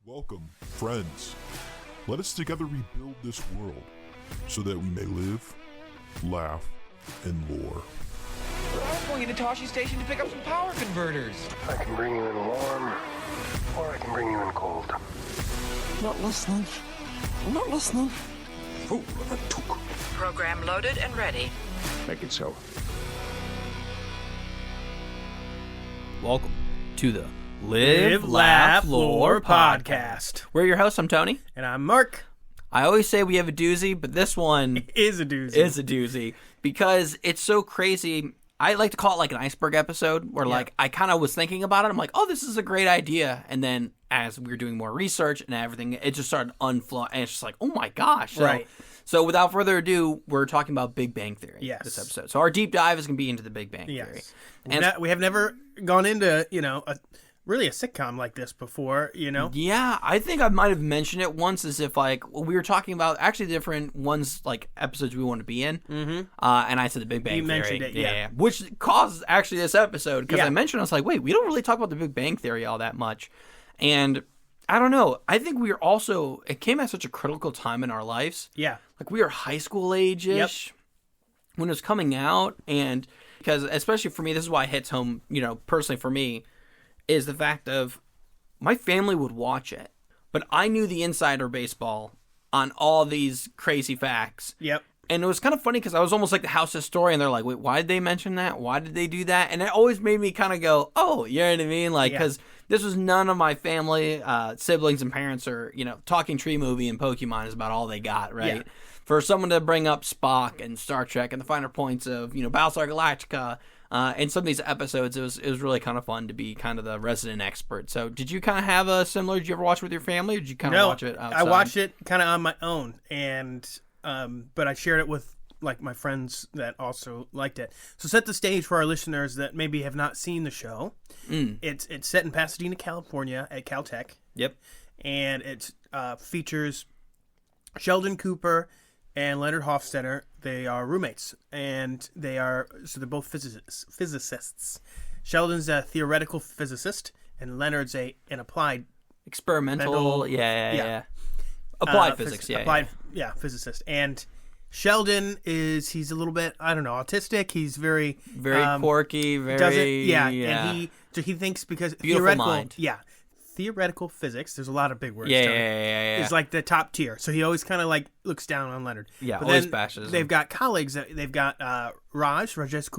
Welcome, friends. Let us together rebuild this world so that we may live, laugh, and lore. I was going into Toshi Station to pick up some power converters. I can bring you in warm, or I can bring you in cold. Not listening. I'm not listening. Oh, that took. Program loaded and ready. Make it so. Welcome to the Live, Laugh, Lore podcast. We're your hosts. I'm Tony. And I'm Mark. I always say we have a doozy, but this one Is a doozy. is a doozy because it's so crazy. I like to call it like an iceberg episode where like I kind of was thinking about it. I'm like, oh, this is a great idea. And then as we were doing more research and everything, it just started unflowing. And it's just like, oh my gosh. Right. So without further ado, we're talking about Big Bang Theory this episode. So our deep dive is going to be into the Big Bang Theory. And we have never gone into, really a sitcom like this before, Yeah, I think I might have mentioned it once as if, like, we were talking about actually different ones, like, episodes we want to be in. Mm-hmm. And I said the Big Bang Theory. You mentioned it, yeah. Which caused, actually, this episode, because I mentioned, I was like, wait, we don't really talk about the Big Bang Theory all that much. And I don't know. I think we were also, it came at such a critical time in our lives. Yeah. Like, we were high school age-ish when it was coming out. And because, especially for me, this is why it hits home, personally for me, is the fact of my family would watch it, but I knew the insider baseball on all these crazy facts. Yep. And it was kind of funny because I was almost like the house historian. They're like, wait, why did they mention that? Why did they do that? And it always made me kind of go, oh, you know what I mean? Like, because this was none of my family, siblings and parents are, Talking Tree movie and Pokemon is about all they got, right? Yeah. For someone to bring up Spock and Star Trek and the finer points of, Battlestar Galactica, in some of these episodes, it was really kind of fun to be kind of the resident expert. So did you kind of have a similar, did you ever watch with your family, or did you kind of watch it outside? I watched it kind of on my own, and but I shared it with like my friends that also liked it. So set the stage for our listeners that maybe have not seen the show. It's set in Pasadena, California at Caltech. Yep. And it features Sheldon Cooper and Leonard Hofstadter. They are roommates, and they're both physicists. Sheldon's a theoretical physicist, and Leonard's an applied experimental. Applied physics. Physicist. And Sheldon he's a little bit, I don't know, autistic. He's very quirky, and he thinks because beautiful mind. Theoretical physics, there's a lot of big words. Yeah. It's like the top tier. So he always kind of like looks down on Leonard. Yeah, but always then bashes they've him. got colleagues. They've got Rajesh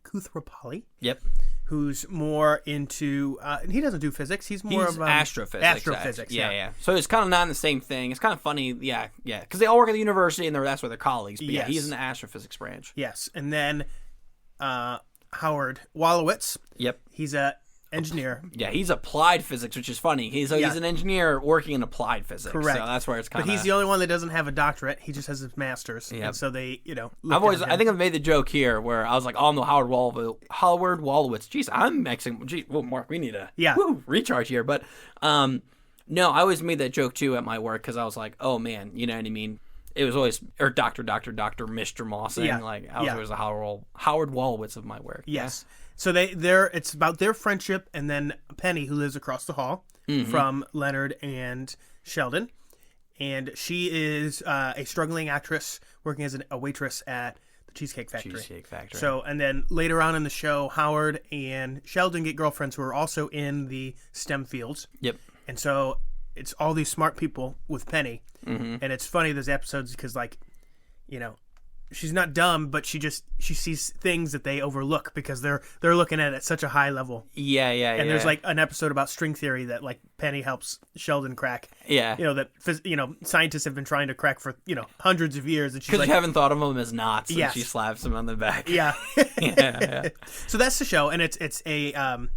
Koothrappali. Yep. Who's more into, he doesn't do physics. He's more of astrophysics. Astrophysics, yeah. So it's kind of not in the same thing. It's kind of funny, because they all work at the university and that's where they're colleagues. But he's in the astrophysics branch. Yes, and then Howard Wolowitz. Yep. He's a engineer. Yeah, he's applied physics, which is funny. He's an engineer working in applied physics. Correct. So that's where it's kind of. But he's the only one that doesn't have a doctorate. He just has his master's. Yep. And so they, I think I've made the joke here where I was like, oh, I'm the Howard Wolowitz. Jeez, I'm Mexican. Jeez, well, Mark, we need a recharge here. But no, I always made that joke too at my work because I was like, oh man, you know what I mean? It was always Dr. Mr. Mossing. I was always a Howard Wolowitz of my work. Yes. So it's about their friendship, and then Penny, who lives across the hall from Leonard and Sheldon, and she is a struggling actress working as a waitress at the Cheesecake Factory. So, and then later on in the show, Howard and Sheldon get girlfriends who are also in the STEM fields. Yep. And so it's all these smart people with Penny, and it's funny those episodes because she's not dumb, but she sees things that they overlook because they're looking at it at such a high level. Yeah. And there's like an episode about string theory that like Penny helps Sheldon crack. Yeah. That scientists have been trying to crack for hundreds of years. Because you haven't thought of them as knots. And she slaps him on the back. Yeah. yeah. So that's the show, and it's a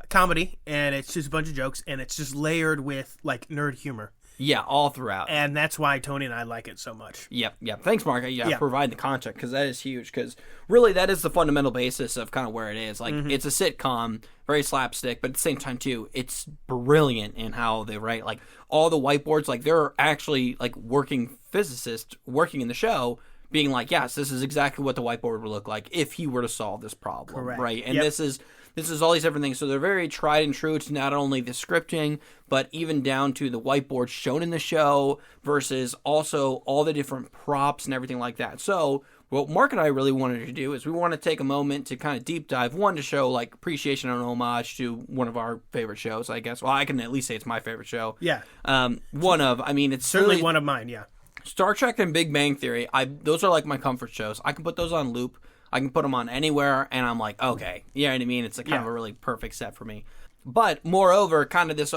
comedy, and it's just a bunch of jokes, and it's just layered with like nerd humor. Yeah, all throughout. And that's why Tony and I like it so much. Yep. Thanks, Mark. Provide the context, because that is huge, because really that is the fundamental basis of kind of where it is. Like, it's a sitcom, very slapstick, but at the same time, too, it's brilliant in how they write. Like, all the whiteboards, like, they're actually, like, working physicists working in the show being like, yes, this is exactly what the whiteboard would look like if he were to solve this problem. Correct. Right? And this is This is all these different things. So they're very tried and true to not only the scripting, but even down to the whiteboard shown in the show versus also all the different props and everything like that. So what Mark and I really wanted to do is we want to take a moment to kind of deep dive, one, to show like appreciation and homage to one of our favorite shows, I guess. Well, I can at least say it's my favorite show. Yeah. It's Certainly really one of mine, yeah. Star Trek and Big Bang Theory. Those are like my comfort shows. I can put those on loop. I can put them on anywhere, and I'm like, okay, you know what I mean? It's a kind of a really perfect set for me. But moreover, kind of this,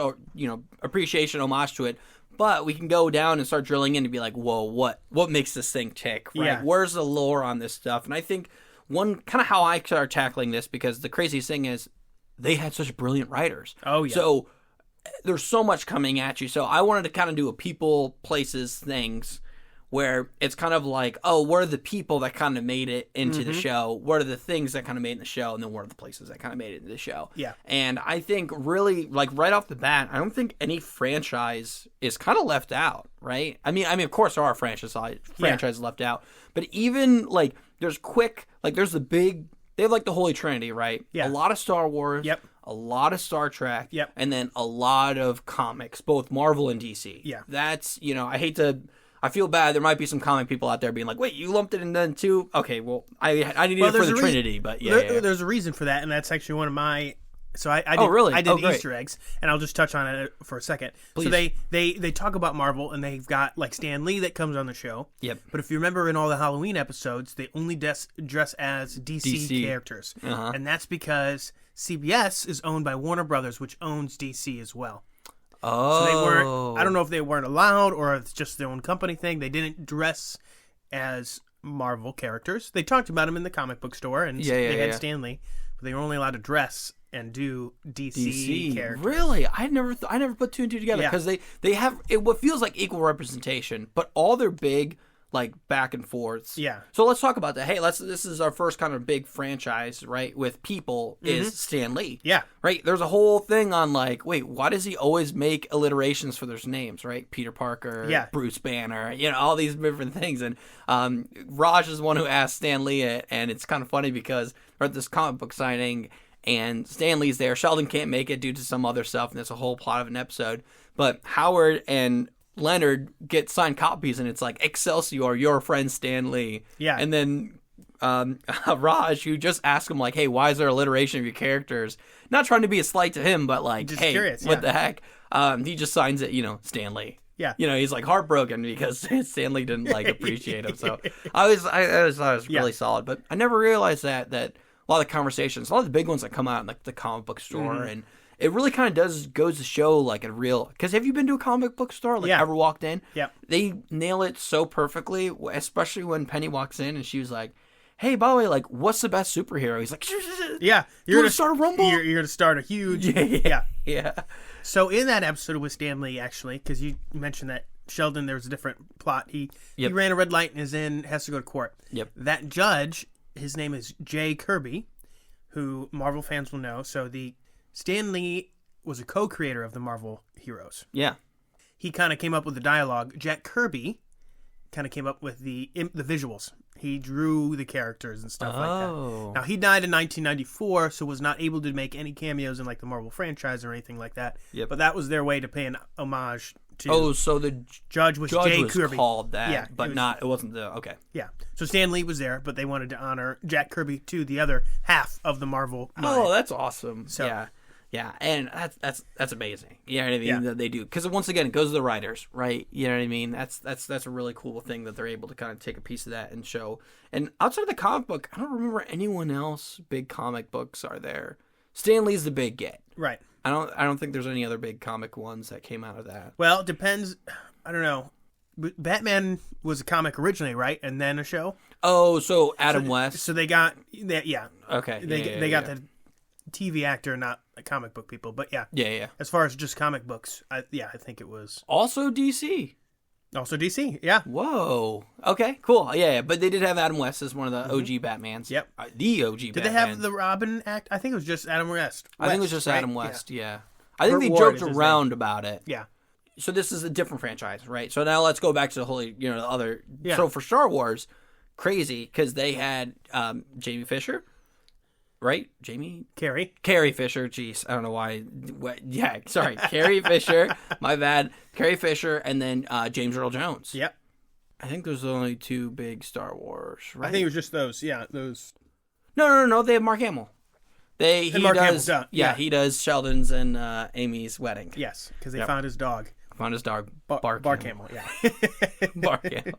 appreciation, homage to it. But we can go down and start drilling in and be like, whoa, what makes this thing tick, right? Yeah. Where's the lore on this stuff? And I think one kind of how I start tackling this, because the craziest thing is they had such brilliant writers. Oh, yeah. So there's so much coming at you. So I wanted to kind of do a people, places, things where it's kind of like, oh, what are the people that kind of made it into the show? What are the things that kind of made it in the show? And then what are the places that kind of made it into the show? Yeah. And I think really, like right off the bat, I don't think any franchise is kind of left out, right? I mean, of course there are franchises left out, but even like there's the big, they have like the Holy Trinity, right? Yeah. A lot of Star Wars. Yep. A lot of Star Trek. Yep. And then a lot of comics, both Marvel and DC. Yeah. That's, I feel bad. There might be some comic people out there being like, wait, you lumped it in then too? Okay, well, I need it for the Trinity, but yeah. There's a reason for that, and that's actually one of my... So I did, really? I did great. Easter eggs, and I'll just touch on it for a second. Please. So they talk about Marvel, and they've got like Stan Lee that comes on the show. Yep. But if you remember in all the Halloween episodes, they only dress as DC characters. Uh-huh. And that's because CBS is owned by Warner Brothers, which owns DC as well. Oh. So they weren't, I don't know if they weren't allowed or if it's just their own company thing. They didn't dress as Marvel characters. They talked about them in the comic book store, and they had Stan Lee, but they were only allowed to dress and do DC characters. Really? I never put two and two together, because they have what feels like equal representation, but all their big like back and forths. Yeah. So let's talk about that. Hey, this is our first kind of big franchise, right? With people is Stan Lee. Yeah. Right. There's a whole thing on like, wait, why does he always make alliterations for their names, right? Peter Parker, Bruce Banner, all these different things. And Raj is one who asked Stan Lee it, and it's kind of funny because we're at this comic book signing and Stan Lee's there. Sheldon can't make it due to some other stuff, and there's a whole plot of an episode. But Howard and Leonard get signed copies, and it's like, Excelsior, your friend Stan Lee. Yeah. And then Raj, who just asked him, like, hey, why is there alliteration of your characters? Not trying to be a slight to him, but like, just hey, curious, what the heck? He just signs it, Stan Lee. Yeah. He's like heartbroken because Stan Lee didn't like appreciate him. So I always thought it was really solid, but I never realized that a lot of the conversations, a lot of the big ones that come out in like the comic book store, and it really kind of goes to show like a real, because have you been to a comic book store, like ever walked in? Yeah. They nail it so perfectly, especially when Penny walks in and she was like, hey, by the way, like, what's the best superhero? He's like, yeah, you're going to start a rumble? You're going to start a huge... Yeah. So in that episode with Stan Lee, actually, because you mentioned that Sheldon, there was a different plot. He ran a red light and has to go to court. Yep. That judge, his name is Jay Kirby, who Marvel fans will know. So Stan Lee was a co-creator of the Marvel heroes. Yeah. He kind of came up with the dialogue. Jack Kirby kind of came up with the visuals. He drew the characters and stuff like that. Now, he died in 1994, so was not able to make any cameos in like the Marvel franchise or anything like that. Yep. But that was their way to pay an homage to... so the judge was Jay Kirby. Called that, yeah, but it wasn't the... Okay. Yeah. So Stan Lee was there, but they wanted to honor Jack Kirby to the other half of the Marvel line. Oh, that's awesome. So, yeah. Yeah, and that's amazing. You know what I mean? Yeah. That they do, because once again, it goes to the writers, right? You know what I mean? That's a really cool thing that they're able to kind of take a piece of that and show. And outside of the comic book, I don't remember anyone else. Big comic books are there. Stan Lee's the big get. Right. I don't think there's any other big comic ones that came out of that. Well, it depends. I don't know. Batman was a comic originally, right? And then a show? Oh, so Adam West. So they got that. Yeah. Okay. They got the TV actor, not comic book people, but yeah. As far as just comic books, I think it was also DC. Also DC, yeah. Whoa. Okay, cool. Yeah. But they did have Adam West as one of the OG Batmans. Yep. The OG Batman. Did they have the Robin act? I think it was just Adam West. I think it was just right? Adam West, yeah. I think Burt they Ward joked is around about it. Yeah. So this is a different franchise, right? So now let's go back to the whole, the other. Yeah. So for Star Wars, crazy, because they had Jamie Fisher. right? Jamie? Carrie Fisher. Jeez, I don't know why. Yeah, sorry. Carrie Fisher. My bad. Carrie Fisher, and then James Earl Jones. Yep. I think there's only 2 big Star Wars, right? I think it was just those. Yeah, those. No. They have Mark Hamill. Mark Hamill's done. Yeah, he does Sheldon's and Amy's wedding. Yes, because they found his dog. Found his dog, Bark Hamill. Yeah. Bark Hamill.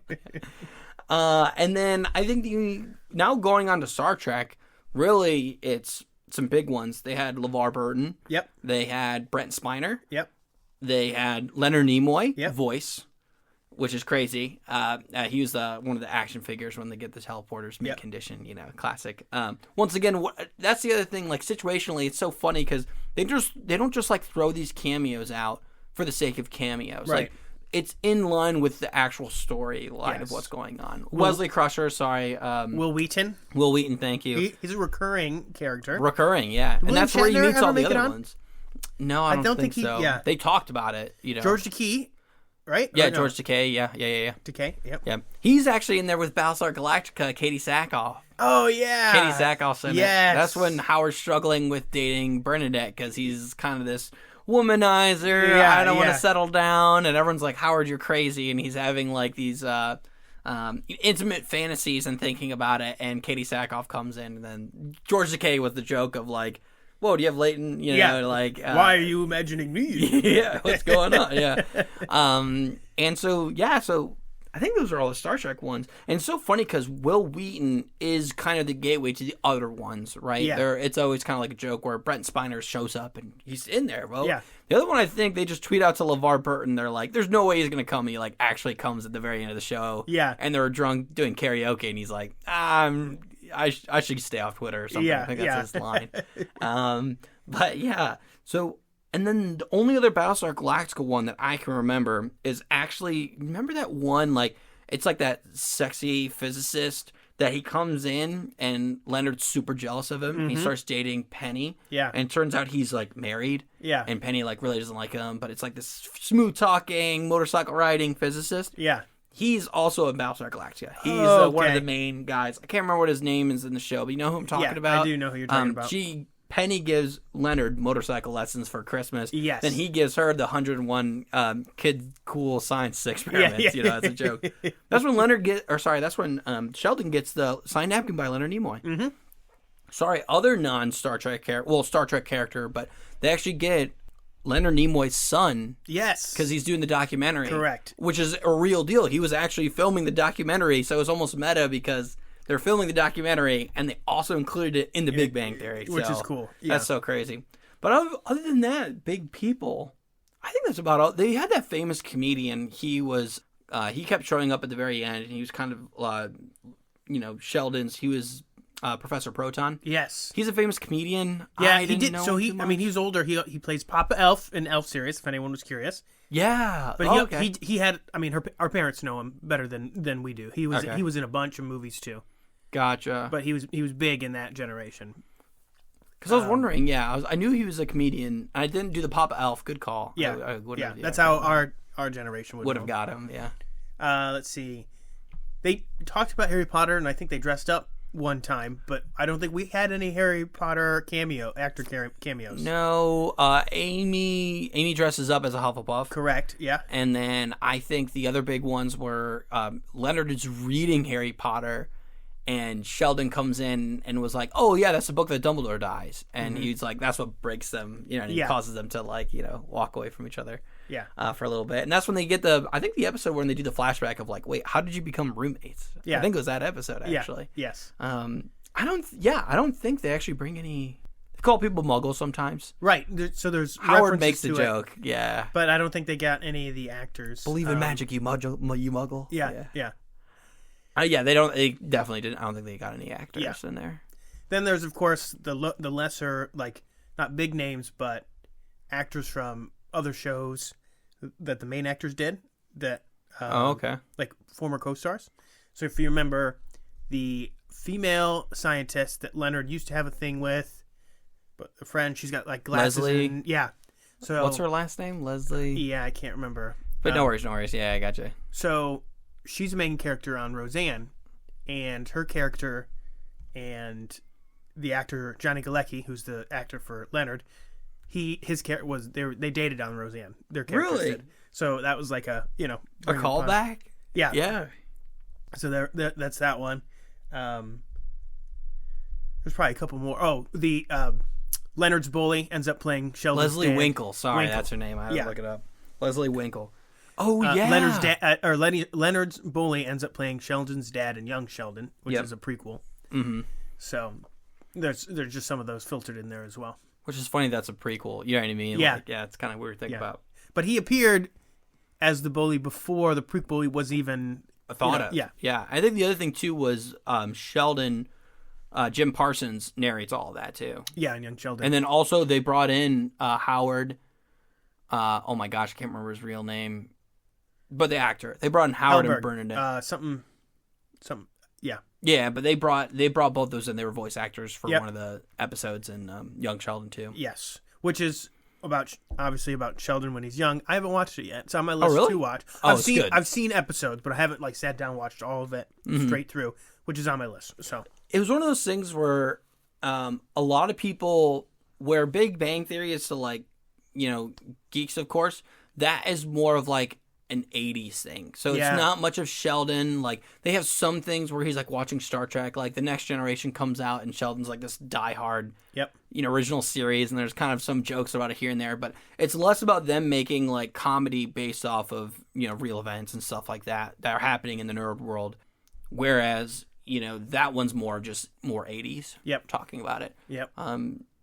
And then I think now going on to Star Trek, really it's some big ones. They had LeVar Burton. Yep. They had Brent Spiner. Yep. They had Leonard Nimoy, Yep. voice, which is crazy. He was one of the action figures when they get the teleporters mid-condition, classic. Once again, that's the other thing. Like situationally, it's so funny because they don't just like throw these cameos out for the sake of cameos. Right. Like it's in line with the actual storyline of what's going on. Wesley Crusher, sorry. Will Wheaton. Will Wheaton, thank you. He's a recurring character. Recurring, yeah, and that's where he meets all the other ones. No, I don't think so. Yeah. They talked about it. George Takei. Right? Yeah, George Takei. Yeah. Takei, yep. Yeah. He's actually in there with Battlestar Galactica, Katie Sackhoff. Oh, yeah. Katie Sackhoff's in it. Yes. That's when Howard's struggling with dating Bernadette because he's kind of this womanizer. Yeah, I don't want to settle down. And everyone's like, Howard, you're crazy. And he's having like these intimate fantasies and thinking about it. And Katie Sackhoff comes in. And then George Takei was the joke of like, whoa, do you have Leighton? Why are you imagining me? Yeah, what's going on? Yeah. And so I think those are all the Star Trek ones. And it's so funny because Will Wheaton is kind of the gateway to the other ones, right? Yeah. It's always kind of like a joke where Brent Spiner shows up and he's in there. Well, yeah. The other one, I think they just tweet out to LeVar Burton. They're like, there's no way he's going to come. He like actually comes at the very end of the show. Yeah. And they're drunk doing karaoke and he's like, I should stay off Twitter or something. Yeah, I think that's his line. But yeah, so and then the only other Battlestar Galactica one that I can remember is actually remember that one like it's like that sexy physicist that he comes in and Leonard's super jealous of him. Mm-hmm. And he starts dating Penny. Yeah. And it turns out he's like married. Yeah. And Penny like really doesn't like him, but it's like this smooth talking, motorcycle riding physicist. Yeah. He's also in Battlestar Galactica. He's one of the main guys. I can't remember what his name is in the show, but you know who I'm talking about? I do know who you're talking about. Penny gives Leonard motorcycle lessons for Christmas. Yes. Then he gives her the 101 kid cool science experiments, as a joke. That's when that's when Sheldon gets the signed napkin by Leonard Nimoy. Mm-hmm. Sorry, other non-Star Trek character, Star Trek character, but they actually get Leonard Nimoy's son. Yes. Because he's doing the documentary. Correct. Which is a real deal. He was actually filming the documentary, so it was almost meta because they're filming the documentary and they also included it in the Big Bang Theory. Which is cool. Yeah. That's so crazy. But other than that, big people, I think that's about all. They had that famous comedian. He kept showing up at the very end and he was kind of, Sheldon's, he was Professor Proton. Yes. He's a famous comedian. Yeah, he did. So he's older. He plays Papa Elf in Elf series, if anyone was curious. Yeah. But he had, our parents know him better than we do. He was in a bunch of movies too. Gotcha. But he was big in that generation. Because I was wondering, I knew he was a comedian. I didn't do the Papa Elf. Good call. Yeah, that's how our generation would have got him. Yeah. Let's see. They talked about Harry Potter, and I think they dressed up one time, but I don't think we had any Harry Potter actor cameos. No, Amy dresses up as a Hufflepuff. Correct. Yeah. And then I think the other big ones were Leonard is reading Harry Potter. And Sheldon comes in and was like, "Oh yeah, that's the book that Dumbledore dies," and he's like, "That's what breaks them," and he causes them to walk away from each other, for a little bit. And that's when they get the episode when they do the flashback of like, "Wait, how did you become roommates?" I think it was that episode actually. Yeah. Yes. I don't think they actually bring any. They call people Muggles sometimes, right? So there's Howard makes the joke, but I don't think they got any of the actors. Believe in magic, you Muggle. Yeah. They don't. They definitely didn't. I don't think they got any actors in there. Then there's of course the lesser, like not big names, but actors from other shows that the main actors did. That like former co-stars. So if you remember, the female scientist that Leonard used to have a thing with, but a friend, she's got like glasses. Leslie. So what's her last name? Leslie. Yeah, I can't remember. But no worries. Yeah, I gotcha. So she's a main character on Roseanne, and her character and the actor Johnny Galecki, who's the actor for Leonard, his character was they dated on Roseanne. Their characters Really? did. So that was like a A bring upon- callback? Yeah. Yeah. So that's that one. There's probably a couple more. Oh, the Leonard's bully ends up playing Sheldon's Leslie dad. Winkle. Sorry, Winkle. that's her name. I had Yeah. to look it up. Leslie Winkle. Oh, yeah. Leonard's dad, Leonard's bully ends up playing Sheldon's dad and young Sheldon, which Yep. is a prequel. Mm-hmm. So there's just some of those filtered in there as well. Which is funny that's a prequel. You know what I mean? Yeah. Like, yeah, it's kind of weird to think about. But he appeared as the bully before the prequel was even Thought of. Yeah. Yeah. I think the other thing, too, was Sheldon, Jim Parsons narrates all of that, too. Yeah, and young Sheldon. And then also they brought in Howard. Oh, my gosh, I can't remember his real name. But the actor. They brought in Howard and Bernadette. Something. Yeah. Yeah, but they brought both those in. They were voice actors for Yep. one of the episodes in Young Sheldon, too. Yes. Which is obviously about Sheldon when he's young. I haven't watched it yet. It's on my list really? to watch. Oh, it's good. I've seen episodes, but I haven't sat down and watched all of it straight through, which is on my list. So It was one of those things where a lot of people, where Big Bang Theory is to geeks, of course, that is more of an 80s thing. So Yeah. it's not much of Sheldon. They have some things where he's watching Star Trek, The Next Generation comes out and Sheldon's this diehard, yep. original series, and there's kind of some jokes about it here and there, but it's less about them making comedy based off of, real events and stuff like that are happening in the nerd world. Whereas, that one's more 80s. Yep. Talking about it. Yep.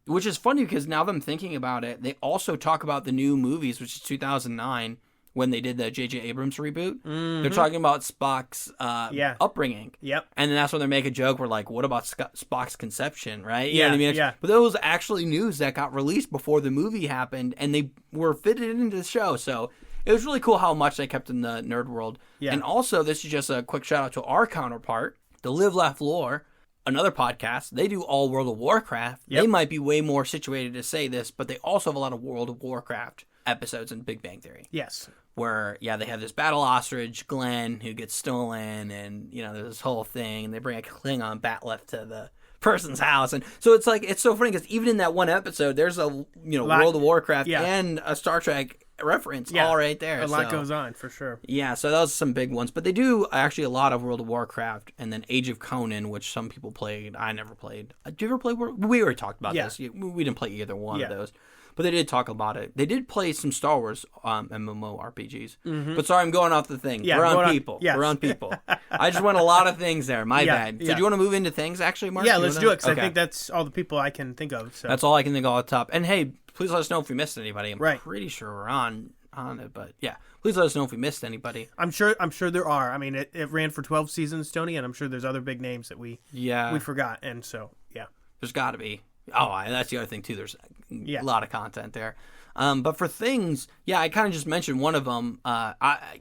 Which is funny because now that I'm thinking about it, they also talk about the new movies, which is 2009, when they did the J.J. Abrams reboot. Mm-hmm. They're talking about Spock's upbringing. Yep. And then that's when they make a joke where what about Spock's conception, right? You know Yeah, what I mean? yeah. But those actually news that got released before the movie happened, and they were fitted into the show. So it was really cool how much they kept in the nerd world. Yeah. And also, this is just a quick shout out to our counterpart, the Live Laugh Lore, another podcast. They do all World of Warcraft. Yep. They might be way more situated to say this, but they also have a lot of World of Warcraft episodes in Big Bang Theory. Yes. Where, they have this battle ostrich, Glenn, who gets stolen, and, there's this whole thing, and they bring a Klingon batleth to the person's house. And so it's it's so funny because even in that one episode, there's a, World of Warcraft and a Star Trek reference all right there. A lot goes on, for sure. Yeah, so those are some big ones. But they do actually a lot of World of Warcraft, and then Age of Conan, which some people played. I never played. Did you ever play We already talked about this. We didn't play either one of those. But they did talk about it. They did play some Star Wars MMORPGs. Mm-hmm. But sorry, I'm going off the thing. Yeah, We're on people. Yes. We're on people. I just went a lot of things there. My bad. So do you want to move into things, actually, Mark? Yeah, let's do it, because Okay. I think that's all the people I can think of. So. That's all I can think of off the top. And hey, please let us know if we missed anybody. I'm Right. pretty sure we're on it. But yeah, please let us know if we missed anybody. I'm sure there are. I mean, it ran for 12 seasons, Tony, and I'm sure there's other big names that we forgot. And so, yeah. There's got to be. Oh, that's the other thing, too. There's Yeah. a lot of content there. But for things, I kind of just mentioned one of them.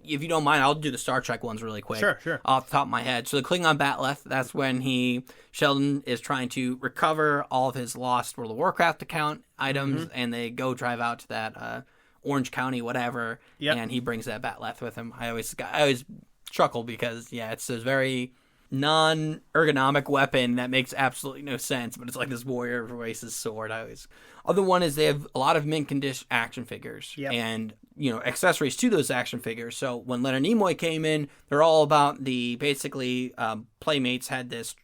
If you don't mind, I'll do the Star Trek ones really quick. Sure. Off the top of my head. So the Klingon batleth, that's when Sheldon is trying to recover all of his lost World of Warcraft account items, and they go drive out to that Orange County, whatever, and he brings that batleth with him. I always chuckle because, it's a very non-ergonomic weapon that makes absolutely no sense, but it's this warrior race's sword. Other one is they have a lot of mint condition action figures and accessories to those action figures. So when Leonard Nimoy came in, they're all about Playmates had this,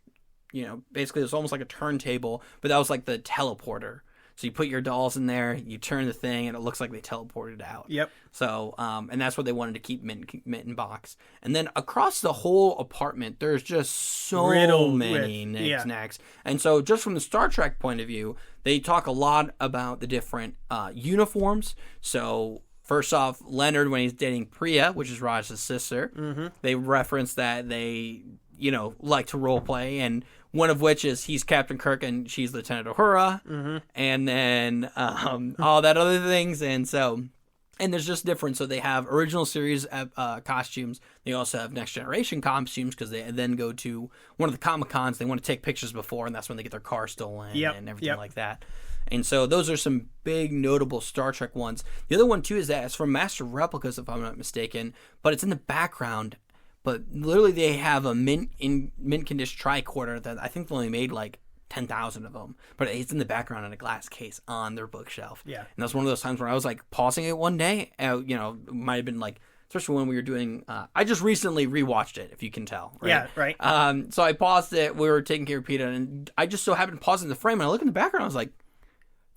basically it was almost like a turntable, but that was the teleporter. So you put your dolls in there, you turn the thing, and it looks like they teleported out. Yep. So, and that's what they wanted to keep mint in box. And then across the whole apartment, there's just so many knickknacks. And so just from the Star Trek point of view, they talk a lot about the different uniforms. So first off, Leonard, when he's dating Priya, which is Raj's sister, they reference that they, like to role play, and one of which is he's Captain Kirk and she's Lieutenant Uhura, and then all that other things. And there's just different. So they have original series costumes. They also have Next Generation costumes because they then go to one of the Comic-Cons. They want to take pictures before, and that's when they get their car stolen and everything like that. And so those are some big notable Star Trek ones. The other one, too, is that it's from Master Replicas, if I'm not mistaken, but it's in the background. But literally they have a mint condition tricorder that I think they only made 10,000 of them, but it's in the background in a glass case on their bookshelf. Yeah. And that's one of those times where I was like pausing it one day. You know, it might have been like, especially when we were doing, I just recently rewatched it, if you can tell. Right? Yeah, right. So I paused it. We were taking care of Peter, and I just so happened to pause in the frame, and I look in the background, I was like,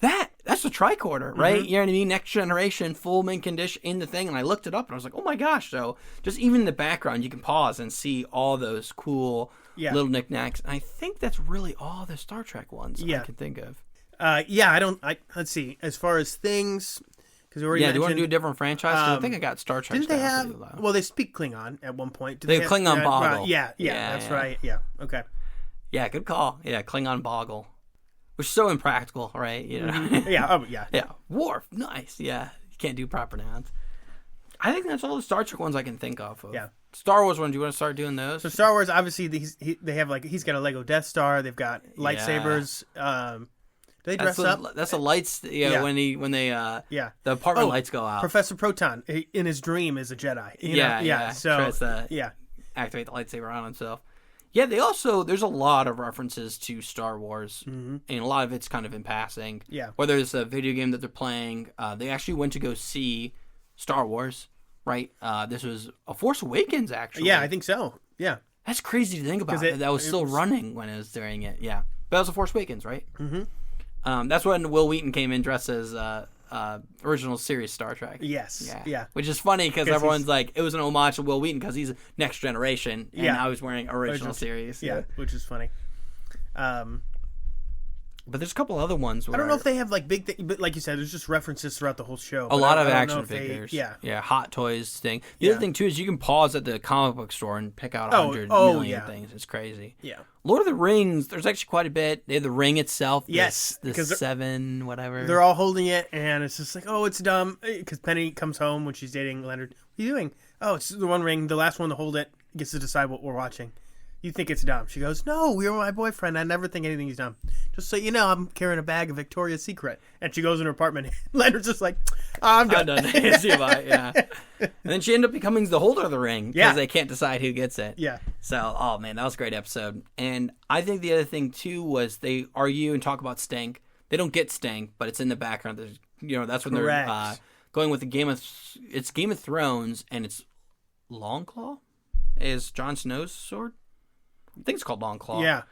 that's the tricorder, right? Mm-hmm. You know what I mean? Next generation, full mint condition in the thing, and I looked it up, and I was like, oh my gosh. So just even in the background, you can pause and see all those cool little knickknacks. And I think that's really all the Star Trek ones I can think of. Let's see. As far as things, because we already do you want to mentioned, do a different franchise? 'Cause I think I got Star Trek. didn't they stuff have? to do, though. Well, they speak Klingon at one point. They have Klingon Boggle. Yeah, that's right. Yeah, okay. Yeah, good call. Yeah, Klingon Boggle. Which is so impractical, right? You know? Yeah. Yeah, Worf, nice. Yeah, you can't do proper nouns. I think that's all the Star Trek ones I can think of. Yeah. Star Wars ones, do you want to start doing those? So Star Wars, obviously, they have he's got a Lego Death Star. They've got lightsabers. Do they dress up? That's a lights. Yeah, when they the apartment lights go out. Professor Proton in his dream is a Jedi. You know? So tries to activate the lightsaber on himself. Yeah, there's a lot of references to Star Wars, and a lot of it's kind of in passing. Yeah. Whether it's a video game that they're playing, they actually went to go see Star Wars, right? This was A Force Awakens, actually. Yeah, I think so. Yeah. That's crazy to think about. That was still running when it was doing it. Yeah. But that was A Force Awakens, right? Mm-hmm. That's when Will Wheaton came in dressed as original series Star Trek. Yes. Yeah. Which is funny because everyone's like, it was an homage to Will Wheaton because he's Next Generation, and now he's wearing original series. Yeah, which is funny. But there's a couple other ones. I don't know if they have like big things, but like you said, there's just references throughout the whole show. A lot of action figures. Yeah, Hot Toys thing. The other thing too is you can pause at the comic book store and pick out 100 million things. It's crazy. Yeah. Lord of the Rings, there's actually quite a bit. They have the ring itself. Yes, the 7 whatever. They're all holding it, and it's just like, oh, it's dumb. Because Penny comes home when she's dating Leonard. What are you doing? Oh, it's the one ring. The last one to hold it gets to decide what we're watching. You think it's dumb. She goes, no, you're my boyfriend. I never think anything's dumb. Just so you know, I'm carrying a bag of Victoria's Secret. And she goes in her apartment. Leonard's just like, I'm done. See you, bye. Yeah. And then she ended up becoming the holder of the ring because they can't decide who gets it. Yeah. So, oh man, that was a great episode. And I think the other thing too was they argue and talk about Stank. They don't get Stank, but it's in the background. There's, that's when they're going with the Game of Thrones, and it's Longclaw is Jon Snow's sword. I think it's called Longclaw. Yeah.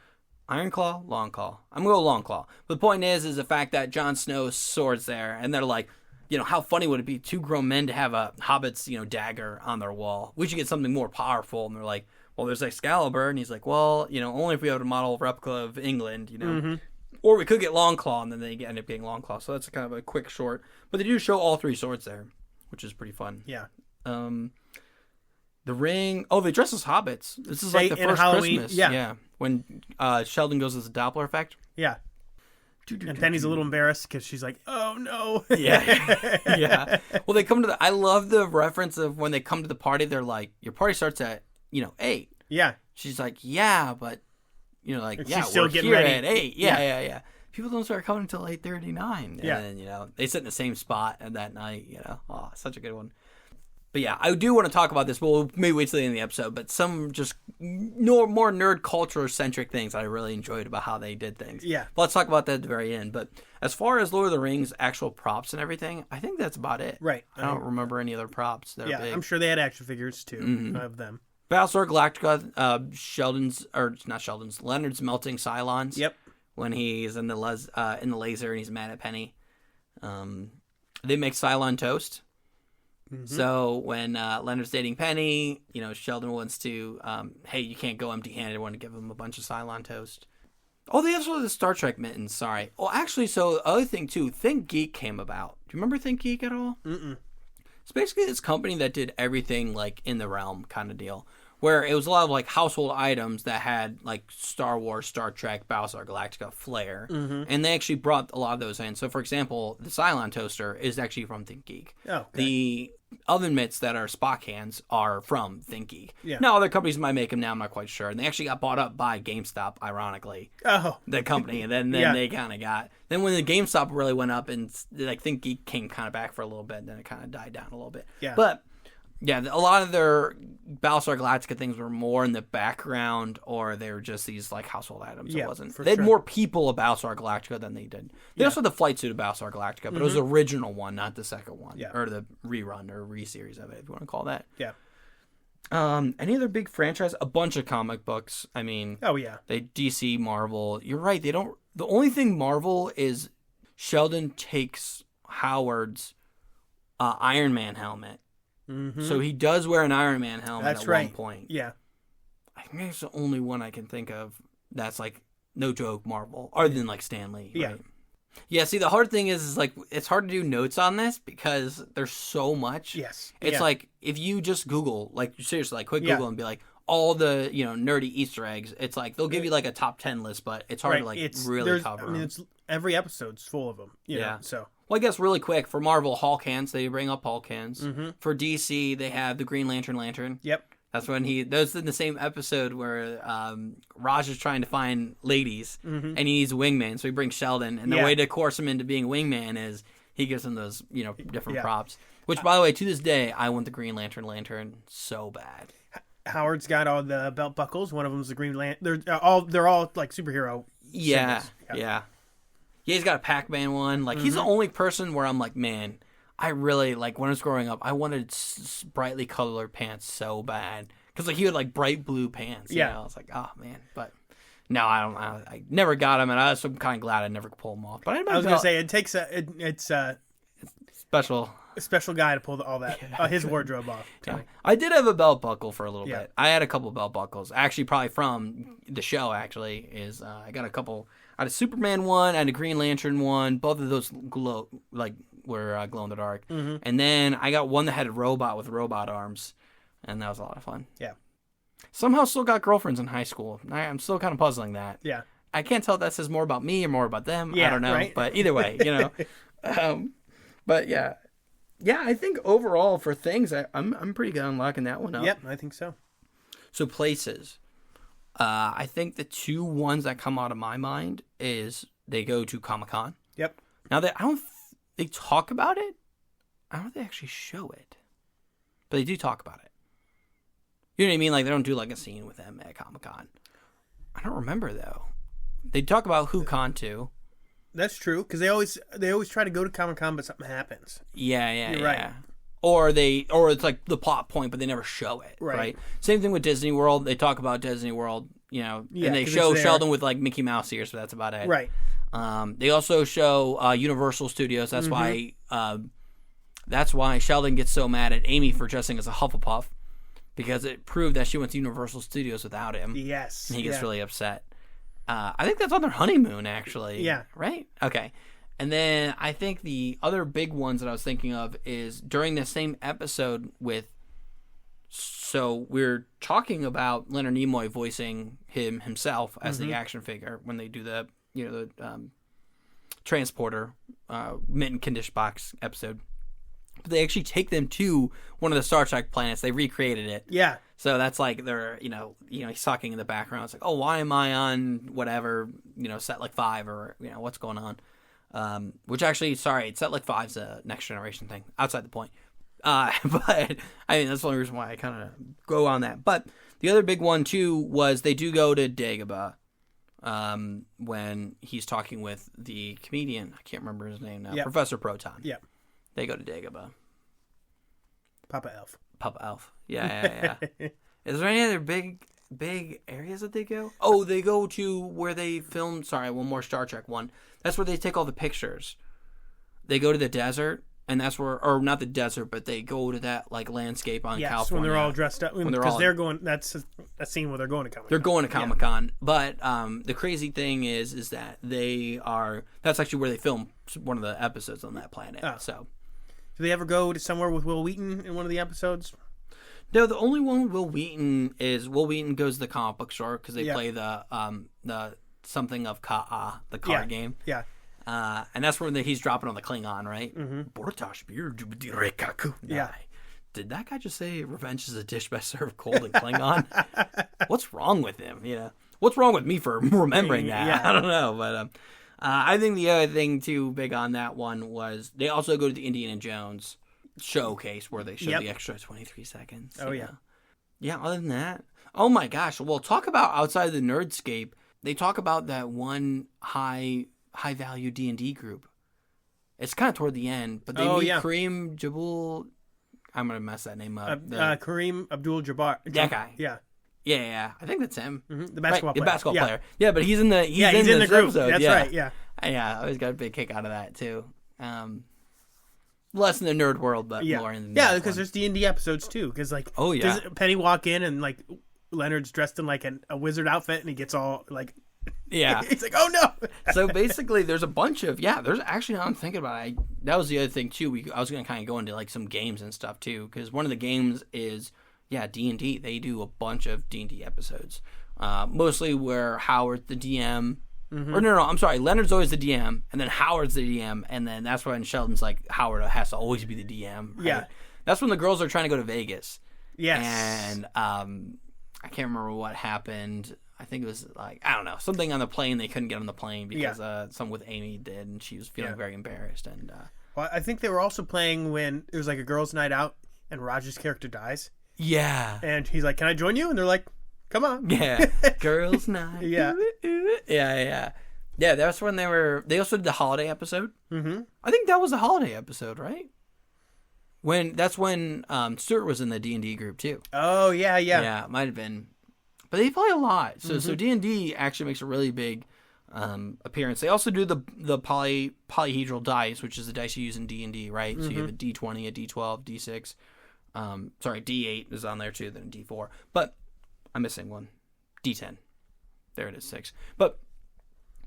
Ironclaw? Longclaw. I'm going to go Longclaw. But the point is the fact that Jon Snow's sword's there, and they're like, how funny would it be, 2 grown men to have a hobbit's, dagger on their wall? We should get something more powerful. And they're like, well, there's Excalibur. And he's like, well, only if we have a model replica of England, Mm-hmm. Or we could get Longclaw, and then they end up getting Longclaw. So that's kind of a quick short. But they do show all 3 swords there, which is pretty fun. Yeah. The ring. Oh, they dress as hobbits. This is like the first Halloween, Christmas. yeah. When Sheldon goes as the Doppler effect. Yeah. And Penny's a little embarrassed because she's like, oh, no. Yeah. Well, they come to I love the reference of when they come to the party, they're like, your party starts at, 8. Yeah. She's like, yeah, but, she's still we're getting here ready. at 8. Yeah. People don't start coming until 8:39. Yeah. And then, they sit in the same spot at that night, Oh, such a good one. But yeah, I do want to talk about this, but we'll maybe wait till the end of the episode. But some just more nerd culture-centric things I really enjoyed about how they did things. Yeah. But let's talk about that at the very end. But as far as Lord of the Rings, actual props and everything, I think that's about it. Right. I don't remember any other props that are big. I'm sure they had action figures, too, of them. Battlestar Galactica, Leonard's melting Cylons. Yep. When he's in the laser and he's mad at Penny. They make Cylon toast. Mm-hmm. So when Leonard's dating Penny, Sheldon wants to, hey, you can't go empty-handed. I want to give him a bunch of Cylon toast. Oh, they also have the Star Trek mittens. Sorry. Oh, actually, so the other thing, too, Think Geek came about. Do you remember Think Geek at all? Mm-mm. It's basically this company that did everything, in the realm kind of deal. Where it was a lot of, household items that had, Star Wars, Star Trek, Battlestar Galactica flair. Mm-hmm. And they actually brought a lot of those in. So, for example, the Cylon toaster is actually from Think Geek. Oh, okay. The oven mitts that are Spock hands are from Think Geek. Yeah. Now, other companies might make them now, I'm not quite sure. And they actually got bought up by GameStop, ironically. Oh. The company. And then they kind of got... Then when the GameStop really went up and, Think Geek came kind of back for a little bit, then it kind of died down a little bit. Yeah. But... yeah, a lot of their Battlestar Galactica things were more in the background, or they were just these like household items. Yeah, It wasn't. for They had sure. more people of Battlestar Galactica than they did. They also had the flight suit of Battlestar Galactica, but it was the original one, not the second one, Yeah. or the rerun or re-series of it, if you want to call that. Yeah. Any other big franchise? A bunch of comic books. I mean, Oh yeah. they DC, Marvel. You're right. They don't. The only thing Marvel is Sheldon takes Howard's Iron Man helmet. So he does wear an Iron Man helmet That's at right. one point. Yeah. I think that's the only one I can think of that's like no joke Marvel, other than like Stan Lee. Yeah. Right? Yeah. See, the hard thing is like it's hard to do notes on this because there's so much. Yes. It's Yeah. like if you just Google, like seriously, like quick Yeah. Google and be like all the nerdy Easter eggs. It's like they'll give you like a top 10 list, but it's hard to like really cover. I mean, them. it's every episode's full of them. You know, Yeah. so Well, I guess really quick for Marvel, Hulk hands. They bring up Hulk hands. Mm-hmm. For DC, they have the Green Lantern. yep. That's when those in the same episode where Raj is trying to find ladies and he needs a wingman, so he brings Sheldon. And the Yeah. way to coerce him into being a wingman is he gives him those different Yeah. props. Which, by the way, to this day, I want the Green Lantern so bad. Howard's got all the belt buckles. One of them's the Green Lantern. They're all like superhero. Yeah, symbols. yeah. He's got a Pac-Man one. Like he's the only person where I'm like, man, I really like when I was growing up, I wanted brightly colored pants so bad because like he had like bright blue pants. Yeah. I was like, oh man, but no, I don't. I never got them, and I'm kind of glad I never pulled them off. But I was gonna say it takes it's a special. special guy to pull all that his wardrobe off. Yeah. I did have a belt buckle for a little Yeah. bit. I had a couple belt buckles. Actually, probably from the show, actually, is I got a couple. I had a Superman one, I had a Green Lantern one. Both of those were glow in the dark. Mm-hmm. And then I got one that had a robot with robot arms. And that was a lot of fun. Yeah. Somehow still got girlfriends in high school. I'm still kind of puzzling that. Yeah. I can't tell if that says more about me or more about them. Yeah, I don't know. right? But either way, but yeah. Yeah, I think overall for things, I'm pretty good on locking that one up. Yep, I think so. So places. I think the two ones that come out of my mind is they go to Comic-Con. Yep. Now, they talk about it. I don't know if they actually show it. But they do talk about it. You know what I mean? Like, they don't do, like, a scene with them at Comic-Con. I don't remember, though. They talk about WhoCon, too. That's true because they always try to go to Comic-Con, but something happens. Yeah. You're right. Or it's like the plot point, but they never show it. Right. Right. Same thing with Disney World. They talk about Disney World, and they 'cause show it's there. Sheldon with like Mickey Mouse ears, but that's about it. Right. They also show Universal Studios. That's why Sheldon gets so mad at Amy for dressing as a Hufflepuff because it proved that she went to Universal Studios without him. Yes. And he gets really upset. I think that's on their honeymoon, actually. Yeah. Right? Okay. And then I think the other big ones that I was thinking of is during the same episode so we're talking about Leonard Nimoy voicing himself as the action figure when they do the transporter mint and condition box episode. But they actually take them to one of the Star Trek planets. They recreated it. Yeah. So that's like they're, he's talking in the background. It's like, oh, why am I on whatever, set like 5 or, what's going on? Which actually, sorry, set like 5's a Next Generation thing. Outside the point. But, I mean, that's the only reason why I kind of go on that. But the other big one, too, was they do go to Dagobah when he's talking with the comedian. I can't remember his name now. Yep. Professor Proton. Yeah. They go to Dagobah. Papa Elf. Papa Elf. Yeah. Is there any other big areas that they go? Oh, they go to where they filmed. Sorry, one more Star Trek one. That's where they take all the pictures. They go to the desert, and that's where, or not the desert, but they go to that like landscape on Yes, California. when they're all dressed up. When they're Because all- they're going. That's a scene where they're going to Comic-Con. They're going to Comic-Con, but the crazy thing is that they are. That's actually where they film one of the episodes on that planet. Oh. So. Do they ever go to somewhere with Will Wheaton in one of the episodes? No, the only one with Will Wheaton is Will Wheaton goes to the comic book store because they Yeah. play the something of Ka'a, the card game. Yeah. And that's where he's dropping on the Klingon, right? Bortash beer rekaku. Yeah. Did that guy just say revenge is a dish best served cold in Klingon? What's wrong with him? What's wrong with me for remembering that? Yeah. I don't know, but I think the other thing too big on that one was they also go to the Indiana Jones showcase where they show Yep. the extra 23 seconds. Oh, yeah. Yeah, other than that, oh my gosh. Well, talk about outside of the nerdscape. They talk about that one high value D&D group. It's kind of toward the end, but they meet Kareem Jabul. I'm gonna mess that name up. Kareem Abdul-Jabbar. That guy. Yeah. Yeah. I think that's him. Mm-hmm. The basketball player. The basketball player. Yeah, but he's in the he's in the group. Episode. That's right. Yeah. Yeah, I always got a big kick out of that too. Less in the nerd world, but more in the because there's D&D episodes too. Because does Penny walk in and like Leonard's dressed in like a wizard outfit and he gets all like. Yeah. He's like, oh no. So basically there's a bunch of, there's actually, now I'm thinking about it, that was the other thing too. I was going to kind of go into like some games and stuff too, because one of the games is, D&D. They do a bunch of D&D episodes. Mostly where Howard's the DM. Mm-hmm. Or no, I'm sorry. Leonard's always the DM, and then Howard's the DM, and then that's when Sheldon's like, Howard has to always be the DM. Right? Yeah. That's when the girls are trying to go to Vegas. Yes. And I can't remember what happened. I think it was like, I don't know, something on the plane. They couldn't get on the plane because something with Amy did, and she was feeling very embarrassed. And well, I think they were also playing when it was like a girls' night out, and Roger's character dies. Yeah. And he's like, "Can I join you?" And they're like, "Come on." Yeah. Girls' night. Yeah. Yeah. That's when they also did the holiday episode. Mm-hmm. I think that was a holiday episode, right? That's when Stuart was in the D&D group too. Oh yeah. Yeah, it might have been. But they play a lot. So D&D actually makes a really big appearance. They also do the polyhedral dice, which is the dice you use in D&D, right? So you have a D20, a D12, D6. D8 is on there too, then a D4. But I'm missing one. D10. There it is, 6. But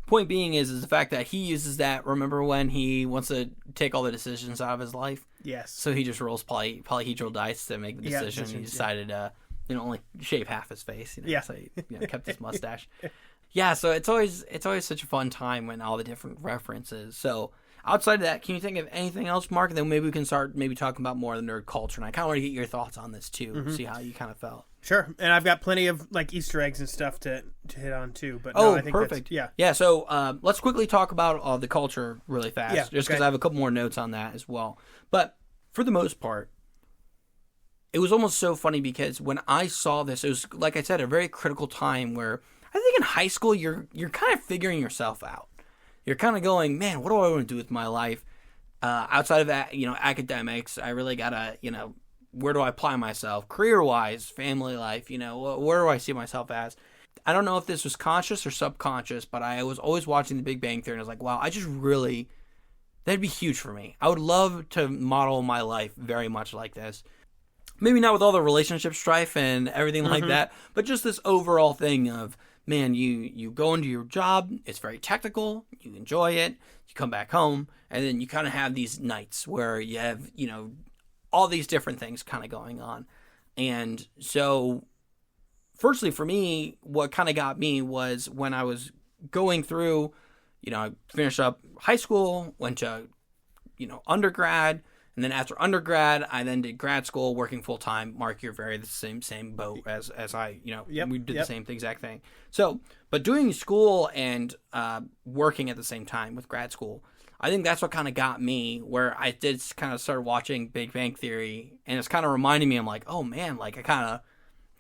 point being is the fact that he uses that. Remember when he wants to take all the decisions out of his life? Yes. So he just rolls polyhedral dice to make the decision. He decided only shave half his face. So he kept his mustache. So it's always such a fun time when all the different references. So outside of that, can you think of anything else, Mark? And then maybe we can start talking about more of the nerd culture. And I kind of want to get your thoughts on this too. See how you kind of felt. Sure. And I've got plenty of like Easter eggs and stuff to hit on too. But I think perfect. Yeah. So let's quickly talk about the culture really fast, just because I have a couple more notes on that as well. But for the most part, it was almost so funny because when I saw this, it was, like I said, a very critical time where I think in high school you're kind of figuring yourself out. You're kind of going, man, what do I want to do with my life? Outside of that, academics, I really gotta, where do I apply myself? Career-wise, family life, where do I see myself as? I don't know if this was conscious or subconscious, but I was always watching The Big Bang Theory, and I was like, wow, that'd be huge for me. I would love to model my life very much like this. Maybe not with all the relationship strife and everything like that, but just this overall thing of, man, you go into your job, it's very technical, you enjoy it, you come back home, and then you kind of have these nights where you have, all these different things kind of going on. And so, firstly, for me, what kind of got me was when I was going through, I finished up high school, went to, undergrad, and then after undergrad, I then did grad school, working full time. Mark, you're very the same boat as I. We did the same exact thing. So, but doing school and working at the same time with grad school, I think that's what kind of got me where I did kind of start watching Big Bang Theory, and it's kind of reminding me, I'm like, oh man, like I kind of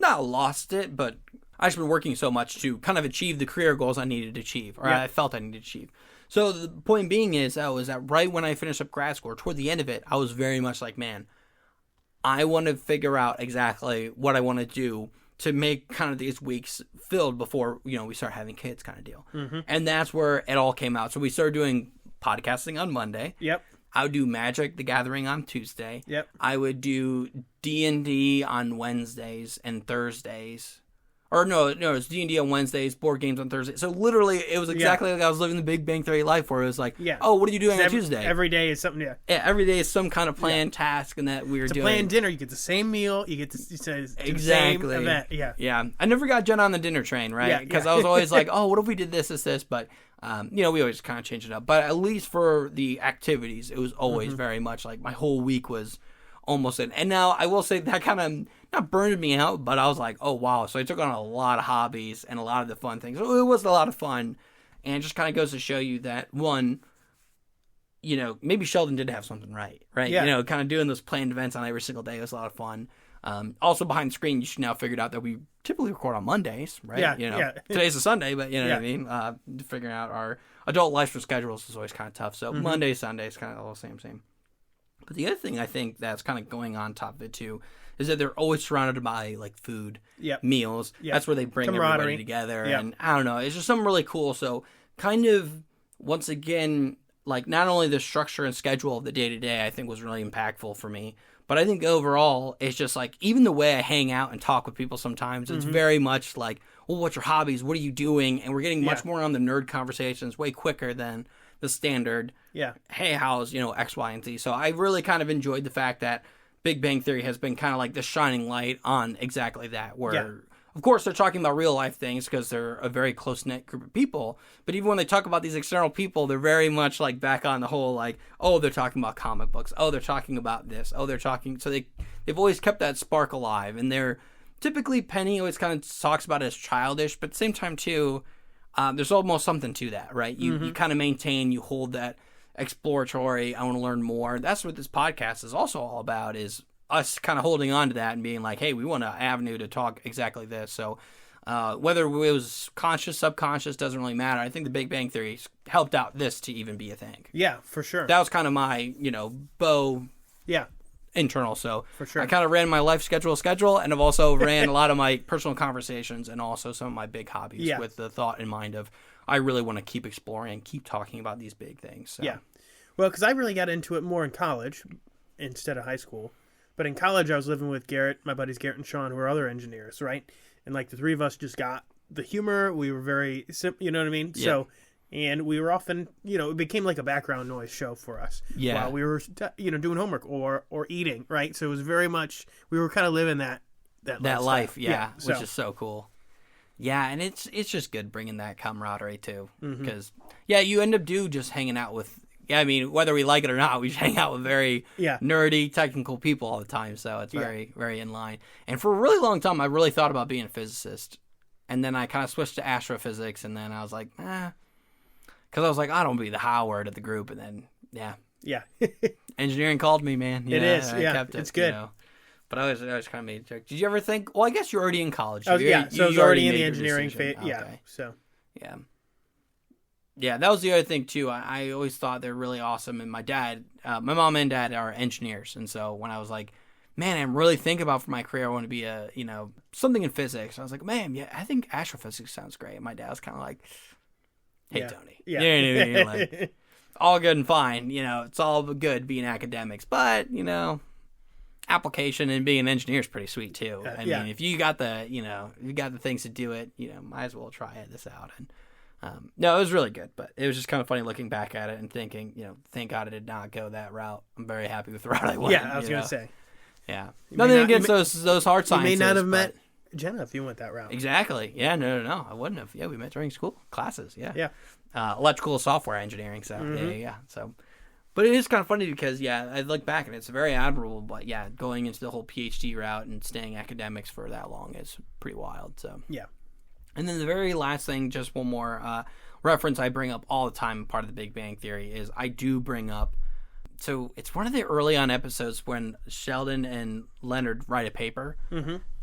not lost it, but I just been working so much to kind of achieve the career goals I needed to achieve, or I felt I needed to achieve. So the point being is that right when I finished up grad school, or toward the end of it, I was very much like, man, I want to figure out exactly what I want to do to make kind of these weeks filled before, we start having kids kind of deal. Mm-hmm. And that's where it all came out. So we started doing podcasting on Monday. Yep. I would do Magic the Gathering on Tuesday. Yep. I would do D&D on Wednesdays and Thursdays. Or no, it's D&D on Wednesdays, board games on Thursday. So literally, it was exactly like I was living the Big Bang Theory life, where it was like, oh, what are you doing on Tuesday? Every day is something, Yeah, every day is some kind of planned task, and that we were doing. Planned dinner, you get the same meal, you get the same event. Yeah. I never got Jen on the dinner train, right? Because I was always like, oh, what if we did this? But, we always kind of change it up. But at least for the activities, it was always very much like my whole week was almost in. And now I will say that kind of not burned me out, but I was like, oh wow. So I took on a lot of hobbies and a lot of the fun things. It was a lot of fun, and it just kind of goes to show you that one, maybe Sheldon did have something right? Yeah. Kind of doing those planned events on every single day was a lot of fun. Also, behind the screen, you should now figured out that we typically record on Mondays, right? Yeah, Today's a Sunday, but you know Yeah. what I mean? Figuring out our adult life schedules is always kind of tough. So Mondays, Sundays, kind of all same. But the other thing I think that's kind of going on top of it, too, is that they're always surrounded by, like, food, meals. Yep. That's where they bring everybody Camaraderie. together. Yep. And I don't know. It's just something really cool. So kind of, once again, like, not only the structure and schedule of the day-to-day I think was really impactful for me, but I think overall, it's just like, even the way I hang out and talk with people sometimes, it's very much like, well, what's your hobbies? What are you doing? And we're getting much more on the nerd conversations way quicker than the standard, hey, how's, X, Y, and Z. So I really kind of enjoyed the fact that Big Bang Theory has been kind of like the shining light on exactly that, where, of course, they're talking about real life things because they're a very close-knit group of people. But even when they talk about these external people, they're very much like back on the whole, like, oh, they're talking about comic books. Oh, they're talking about this. Oh, they're talking. So they've always kept that spark alive. And they're typically, Penny always kind of talks about it as childish, but at the same time, too, there's almost something to that, right? You kind of maintain, you hold that exploratory, I want to learn more. That's what this podcast is also all about, is us kind of holding on to that and being like, hey, we want an avenue to talk exactly this. So whether it was conscious, subconscious, doesn't really matter. I think the Big Bang Theory helped out this to even be a thing. Yeah, for sure. That was kind of my, bow internal. So For sure. I kind of ran my life schedule, and I've also ran a lot of my personal conversations and also some of my big hobbies with the thought in mind of I really want to keep exploring and keep talking about these big things. So. Yeah. Well, because I really got into it more in college instead of high school. But in college, I was living with Garrett, my buddies Garrett and Sean, who are other engineers, right? And like the three of us just got the humor. We were very simple, you know what I mean? Yeah. So, and we were often, it became like a background noise show for us while we were, doing homework or eating, right? So it was very much, we were kind of living that life, lifestyle. Which is so cool. Yeah, and it's just good bringing that camaraderie too, because you end up just hanging out with. Yeah, I mean, whether we like it or not, we hang out with very nerdy, technical people all the time. So it's very, very in line. And for a really long time, I really thought about being a physicist. And then I kind of switched to astrophysics. And then I was like, because I was like, I don't want to be the Howard of the group. And then, engineering called me, man. It is. I kept it, it's good. But I always kind of made a joke. Did you ever think, well, I guess you're already in college. So I was already in the made your engineering decision. phase. Yeah. Okay. So. Yeah. Yeah, that was the other thing, too. I always thought they're really awesome. And my mom and dad are engineers. And so when I was like, man, I'm really thinking about for my career, I want to be something in physics. I was like, man, I think astrophysics sounds great. And my dad was kind of like, hey, Tony. Yeah. You know what I mean? Like, all good and fine. It's all good being academics. But, application and being an engineer is pretty sweet, too. I mean, if you got the, if you got the things to do it, might as well try this out. And no, it was really good, but it was just kind of funny looking back at it and thinking, thank God I did not go that route. I'm very happy with the route I went. Yeah, I was going to say. Yeah. Nothing against those hard sciences. You may not have met Jenna if you went that route. Exactly. Yeah, no. I wouldn't have. Yeah, we met during school classes. Yeah. Yeah. Electrical software engineering. So, yeah. So, but it is kind of funny because, I look back and it's very admirable. But, going into the whole PhD route and staying academics for that long is pretty wild. So, yeah. And then the very last thing, just one more reference I bring up all the time, part of the Big Bang Theory, is I do bring up, so it's one of the early on episodes when Sheldon and Leonard write a paper,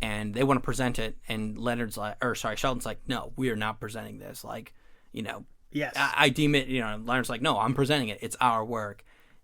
and they want to present it, and Sheldon's like, no, we are not presenting this. Like, yes. I deem it, Leonard's like, no, I'm presenting it. It's our work.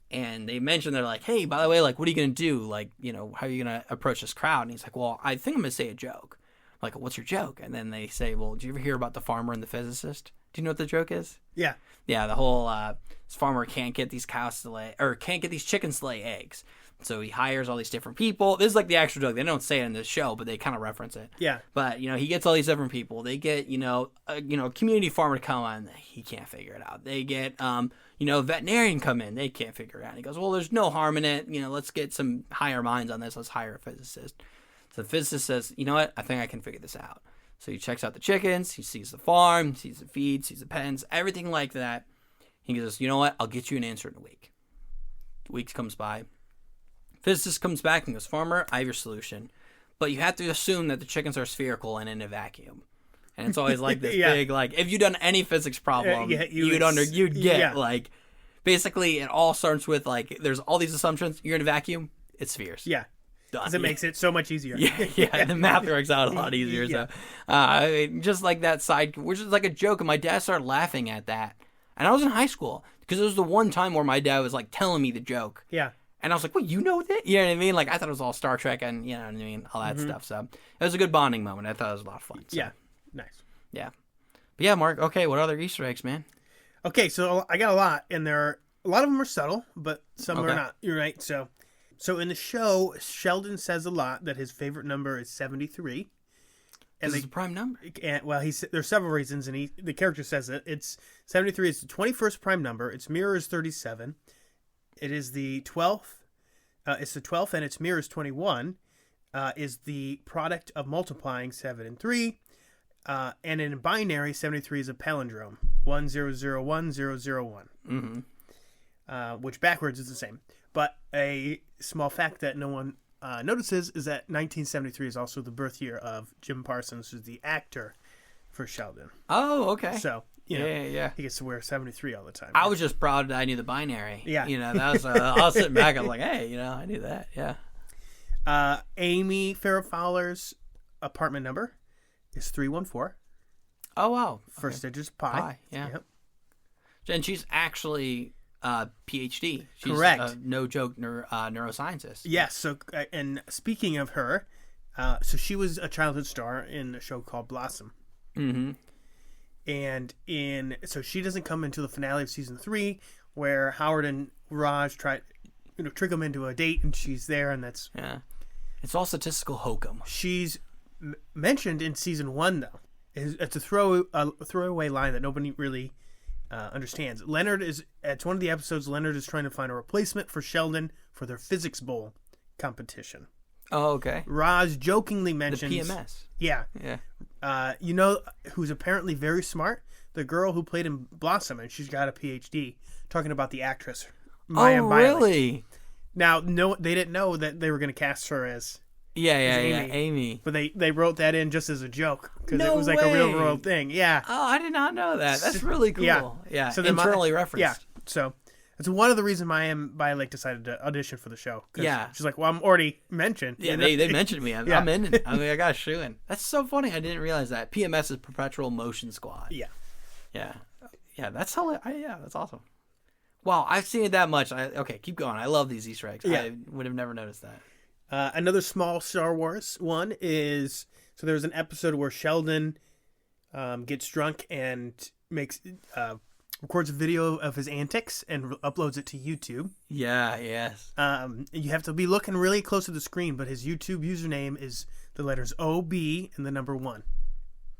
And they mention, they're like, hey, by the way, like, what are you going to do? Like, how are you going to approach this crowd? And he's like, well, I think I'm going to say a joke. Like, what's your joke? And then they say, well, did you ever hear about the farmer and the physicist? Do you know what the joke is? Yeah. Yeah, the whole this farmer can't get these cows to lay, or can't get these chickens to lay eggs. So he hires all these different people. This is like the actual joke. They don't say it in the show, but they kind of reference it. Yeah. But, he gets all these different people. They get, a community farmer to come on. He can't figure it out. They get, a veterinarian come in. They can't figure it out. And he goes, well, there's no harm in it. Let's get some higher minds on this. Let's hire a physicist. So the physicist says, you know what? I think I can figure this out. So he checks out the chickens. He sees the farm, sees the feed, sees the pens, everything like that. He goes, you know what? I'll get you an answer in a week. Weeks comes by. Physicist comes back and goes, farmer, I have your solution. But you have to assume that the chickens are spherical and in a vacuum. And it's always like this big, like, if you'd done any physics problem, you'd get, like, Basically, it all starts with like there's all these assumptions. You're in a vacuum. It's spheres. Yeah. Done. Because it makes it so much easier. Yeah, the math works out a lot easier. Yeah. So, just like that side, which is like a joke, and my dad started laughing at that. And I was in high school because it was the one time where my dad was like telling me the joke. Yeah. And I was like, "What? You know that? You know what I mean? Like I thought it was all Star Trek and you know what I mean, all that stuff." So it was a good bonding moment. I thought it was a lot of fun. So, Yeah. Nice. yeah. But yeah, Mark. Okay, what other Easter eggs, man? Okay, so I got a lot, and a lot of them are subtle, but some are Okay. not. You're right. So in the show, Sheldon says a lot that his favorite number is 73. And it's a prime number. And, well, there's several reasons, and the character says it. It's 73 is the 21st prime number. Its mirror is 37. It is the 12th. It's the 12th, and its mirror is 21. Is the product of multiplying 7 and 3. And in binary, 73 is a palindrome. 1001001. Mm-hmm. Which backwards is the same. But a small fact that no one notices is that 1973 is also the birth year of Jim Parsons, who's the actor for Sheldon. Oh, okay. So, you know, yeah. he gets to wear 73 all the time. I was just proud that I knew the binary. Yeah. You know, that was, I was sitting back, I was like, hey, you know, I knew that. Yeah. Amy Farrah Fowler's apartment number is 314. Oh, wow. First digit's pi. Pi, yeah. Yep. And she's actually PhD. She's Correct. No joke neuroscientist. Yes. So, and speaking of her, so she was a childhood star in a show called Blossom. Mm-hmm. And so she doesn't come into the finale of season 3, where Howard and Raj try, trick him into a date, and she's there, and that's Yeah. It's all statistical hokum. she's mentioned in season 1 though. It's a throwaway line that nobody really understands. It's one of the episodes. Leonard is trying to find a replacement for Sheldon for their physics bowl competition. Oh, okay. Raj jokingly The mentions PMS. Yeah. Yeah. Who's apparently very smart? The girl who played in Blossom, and she's got a PhD. Talking about the actress, Maya Oh, Biley. really? Now, no, they didn't know that they were going to cast her as Yeah, Amy. Amy. But they wrote that in just as a joke because No it was like a real way. world thing. Yeah. Oh, I did not know that. That's really cool. Yeah. So then internally referenced. Yeah. So it's one of the reasons Maya Biley decided to audition for the show. 'Cause Yeah. She's like, well, I'm already mentioned. Yeah, you know? they mentioned me. Yeah. I'm in it. I mean, I got a shoe in. That's so funny. I didn't realize that. PMS is Perpetual Motion Squad. Yeah. Yeah, that's yeah, that's awesome. Wow, I've seen it that much. Okay, keep going. I love these Easter eggs. Yeah. I would have never noticed that. Another small Star Wars one is, so there's an episode where Sheldon gets drunk and records a video of his antics and uploads it to YouTube. Yeah, yes. You have to be looking really close to the screen, but his YouTube username is the letters OB and the number 1.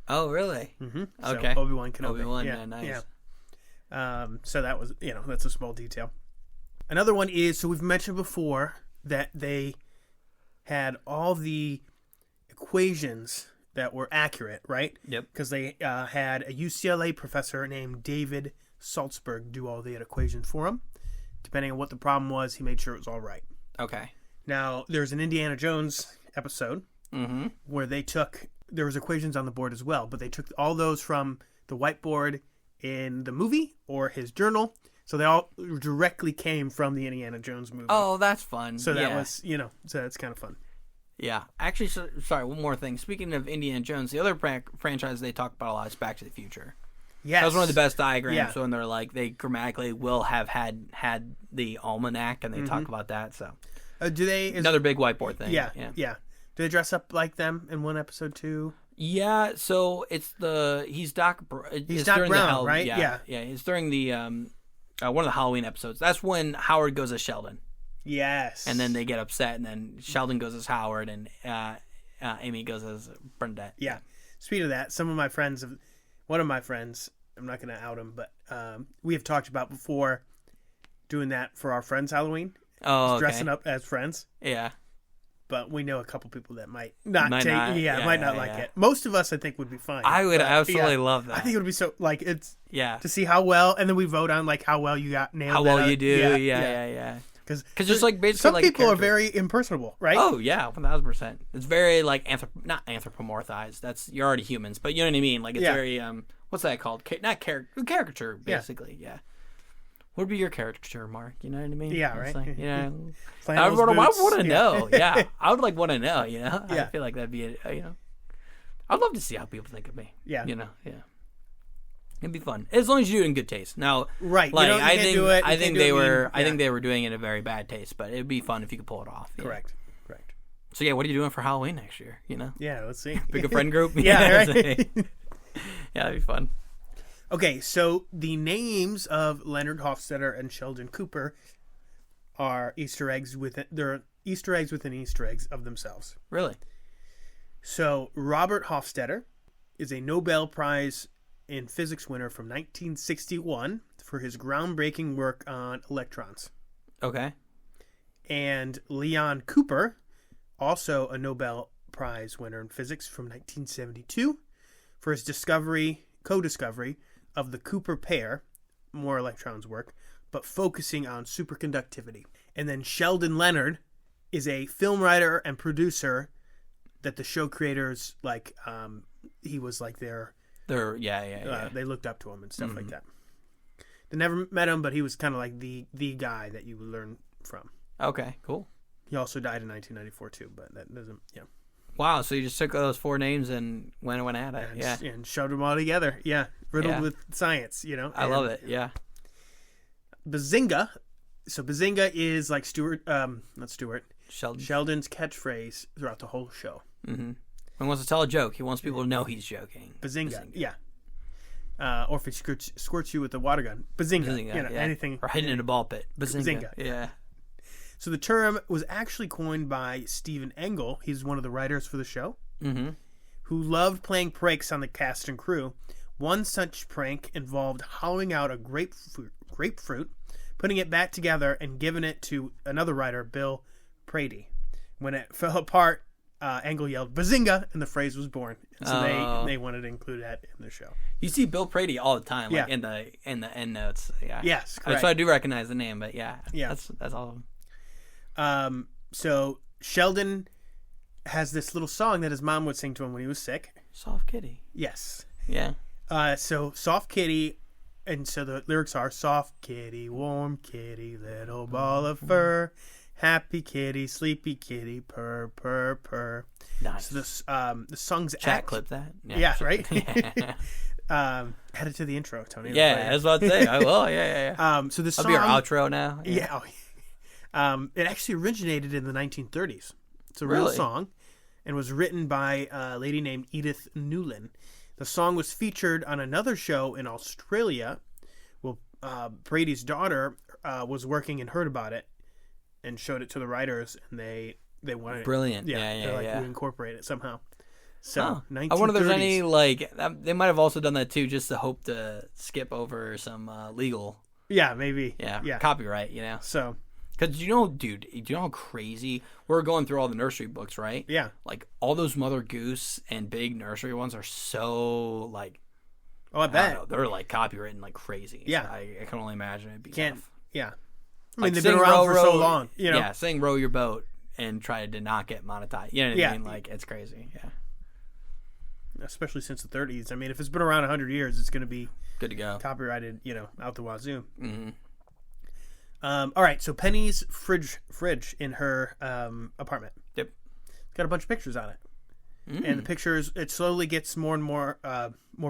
Oh, really? Mm-hmm. Okay. So Obi-Wan Kenobi. Obi-Wan, yeah, nice. Yeah. So that was, that's a small detail. Another one is, so we've mentioned before that they had all the equations that were accurate, right? Yep. Because they had a UCLA professor named David Salzberg do all the equations for them. Depending on what the problem was, he made sure it was all right. Okay. Now, there's an Indiana Jones episode where there was equations on the board as well, but they took all those from the whiteboard in the movie or his journal. So they all directly came from the Indiana Jones movie. Oh, that's fun. So that Yeah. was, so that's kind of fun. Yeah. Actually, sorry, one more thing. Speaking of Indiana Jones, the other franchise they talk about a lot is Back to the Future. Yes. That was one of the best diagrams Yeah. when they're like, they grammatically will have had the almanac, and they talk about that. So Do they? another big whiteboard thing. Yeah. Do they dress up like them in one episode too? Yeah, so it's he's Doc. He's Doc Brown, right? Yeah. It's during the one of the Halloween episodes. That's when Howard goes as Sheldon, Yes. and then they get upset, and then Sheldon goes as Howard, and Amy goes as Bernadette. Yeah. Speaking of that, one of my friends, I'm not going to out him, but we have talked about before doing that for our friends' Halloween. Oh, okay. Dressing up as friends. Yeah. But we know a couple people that might not like yeah. it. Most of us, I think, would be fine. I would But, absolutely love that. I think it would be so, it's Yeah. to see how well, and then we vote on, how well you got nailed. How well you do. Yeah. Because just basically some like a people are character. very impersonable, right? Oh yeah, 1,000%. It's very not anthropomorphized. That's you're already humans, but you know what I mean. Like it's very what's that called? Not caricature, basically. Yeah. What would be your caricature, Mark? You know what I mean? Yeah, It's right. Like, you know, Flannels, I would boots. want to know. Yeah, I would want to know. You know, Yeah. I feel like that'd be I'd love to see how people think of me. Yeah. You know, yeah. It'd be fun as long as you do it in good taste. Now, Right. Like you I think do it. I You think can't do they it mean. were I Yeah. think they were doing it in a very bad taste, but it'd be fun if you could pull it off. Yeah. Correct. So yeah, what are you doing for Halloween next year? You know, Yeah, let's see. pick a friend group. Yeah, so- right. yeah, that'd be fun. Okay, so the names of Leonard Hofstadter and Sheldon Cooper are Easter eggs within Easter eggs of themselves. Really? So Robert Hofstadter is a Nobel Prize in Physics winner from 1961 for his groundbreaking work on electrons. Okay. And Leon Cooper, also a Nobel Prize winner in physics from 1972 for his co-discovery of the Cooper pair, more electrons work, but focusing on superconductivity. And then Sheldon Leonard is a film writer and producer that the show creators he was like their they looked up to him and stuff like that. They never met him, but he was kind of like the guy that you would learn from. Okay, cool. He also died in 1994 too, but that doesn't Wow, so you just took those 4 names and went at it. Yeah. and shoved them all together. Yeah, riddled Yeah. with science. I love it. Yeah. Bazinga. So Bazinga is like not Stuart, Sheldon. Sheldon's catchphrase throughout the whole show. Mm-hmm. He wants to tell a joke. He wants people to know he's joking. Bazinga. Yeah. Or if he squirts you with a water gun. Bazinga. Yeah. Anything. Or hiding in a ball pit. Bazinga. Yeah. So the term was actually coined by Stephen Engel. He's one of the writers for the show. Mm-hmm. Who loved playing pranks on the cast and crew. One such prank involved hollowing out a grapefruit, putting it back together, and giving it to another writer, Bill Prady. When it fell apart, Engel yelled "Bazinga!" and the phrase was born. So they wanted to include that in the show. You see Bill Prady all the time, like Yeah. in the end notes. Yeah. Yes, correct. So I do recognize the name, but yeah. That's awesome. So Sheldon has this little song that his mom would sing to him when he was sick. Soft kitty. Yes. Yeah. So soft kitty, and so the lyrics are soft kitty, warm kitty, little ball of fur, happy kitty, sleepy kitty, purr purr purr. Nice. So this the song's Chat clip that. Yeah, right. Yeah. Add it to the intro, Tony. Yeah, that's what I'd say. I will. Yeah. So the I'll song be our outro now. Yeah. It actually originated in the 1930s. It's a real Really? song and was written by a lady named Edith Newlin. The song was featured on another show in Australia. Well, Brady's daughter was working and heard about it and showed it to the writers, and they wanted Brilliant. it. Yeah, they're yeah. we incorporate it somehow. So, Huh. 1930s. I wonder if there's any they might have also done that too, just to hope to skip over some legal, Yeah, maybe. copyright. So, because dude, do you know how crazy we're going through all the nursery books, right? Yeah. Like all those Mother Goose and big nursery ones are so like. Oh, I I bet. don't know, they're like copywritten like crazy. Yeah. So I can only imagine it'd be Can't. tough. Yeah. I mean, Like, they've sing been around row, for so row- long. Yeah, sing row your boat and try to not get monetized. You know what Yeah. I mean? Like it's crazy. Yeah. Especially since the 30s. I mean, if it's been around 100 years, it's going to be Good to go. copyrighted, out the wazoo. Mm-hmm. All right, so Penny's fridge in her apartment. Yep. Got a bunch of pictures on it. And the pictures, it slowly gets more and more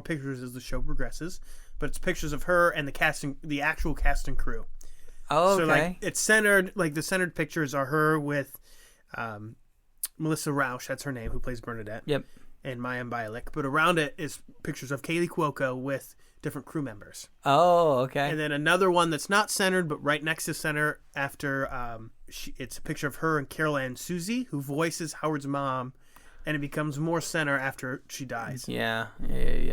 pictures as the show progresses. But it's pictures of her and the actual cast and crew. Oh, okay. So, like, it's centered, like, the centered pictures are her with Melissa Rauch, that's her name, who plays Bernadette. Yep. And Mayim Bialik. But around it is pictures of Kaylee Cuoco with different crew members. Oh, okay. And then another one that's not centered, but right next to center after it's a picture of her and Carol Ann Susie, who voices Howard's mom, and it becomes more center after she dies. Yeah.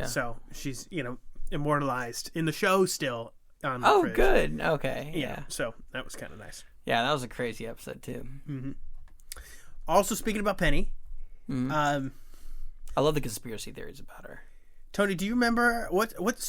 So she's, immortalized in the show still on the Oh, fridge. good. Okay. Yeah. Yeah. So that was kind of nice. Yeah, that was a crazy episode too. Also, speaking about Penny, I love the conspiracy theories about her. Tony, do you remember what's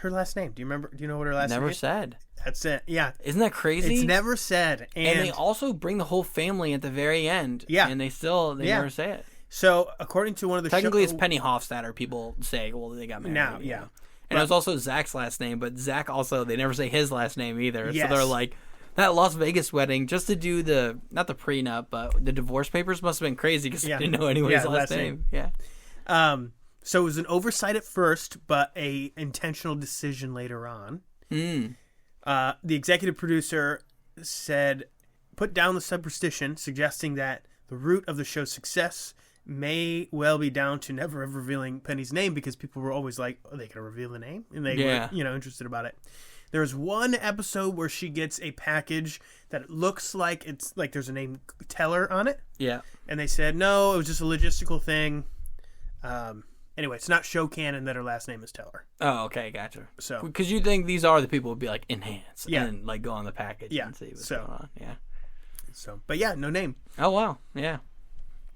her last name? Do you know what her last name Never is? said. That's it. Yeah. Isn't that crazy? It's never said. And they also bring the whole family at the very end. Yeah. And they never say it. So, according to one of the Technically, it's Penny Hofstadter. People say, well, they got married. Now, yeah. And it was also Zach's last name, but Zach also, they never say his last name either. Yes. So they're like, that Las Vegas wedding, just to do not the prenup, but the divorce papers must have been crazy because they didn't know anyone's last name. Yeah. So it was an oversight at first, but a intentional decision later on. The executive producer said, put down the superstition, suggesting that the root of the show's success may well be down to never ever revealing Penny's name, because people were always like, are they going to reveal the name? And they were, interested about it. There was one episode where she gets a package that looks like it's like there's a name Teller on it. Yeah. And they said, no, it was just a logistical thing. Anyway, it's not show canon that her last name is Teller. Oh, okay, gotcha. So, because you think these are the people who would be like enhance Yeah. and like go on the package and see what's going on. Yeah. So, but yeah, no name. Oh wow, yeah.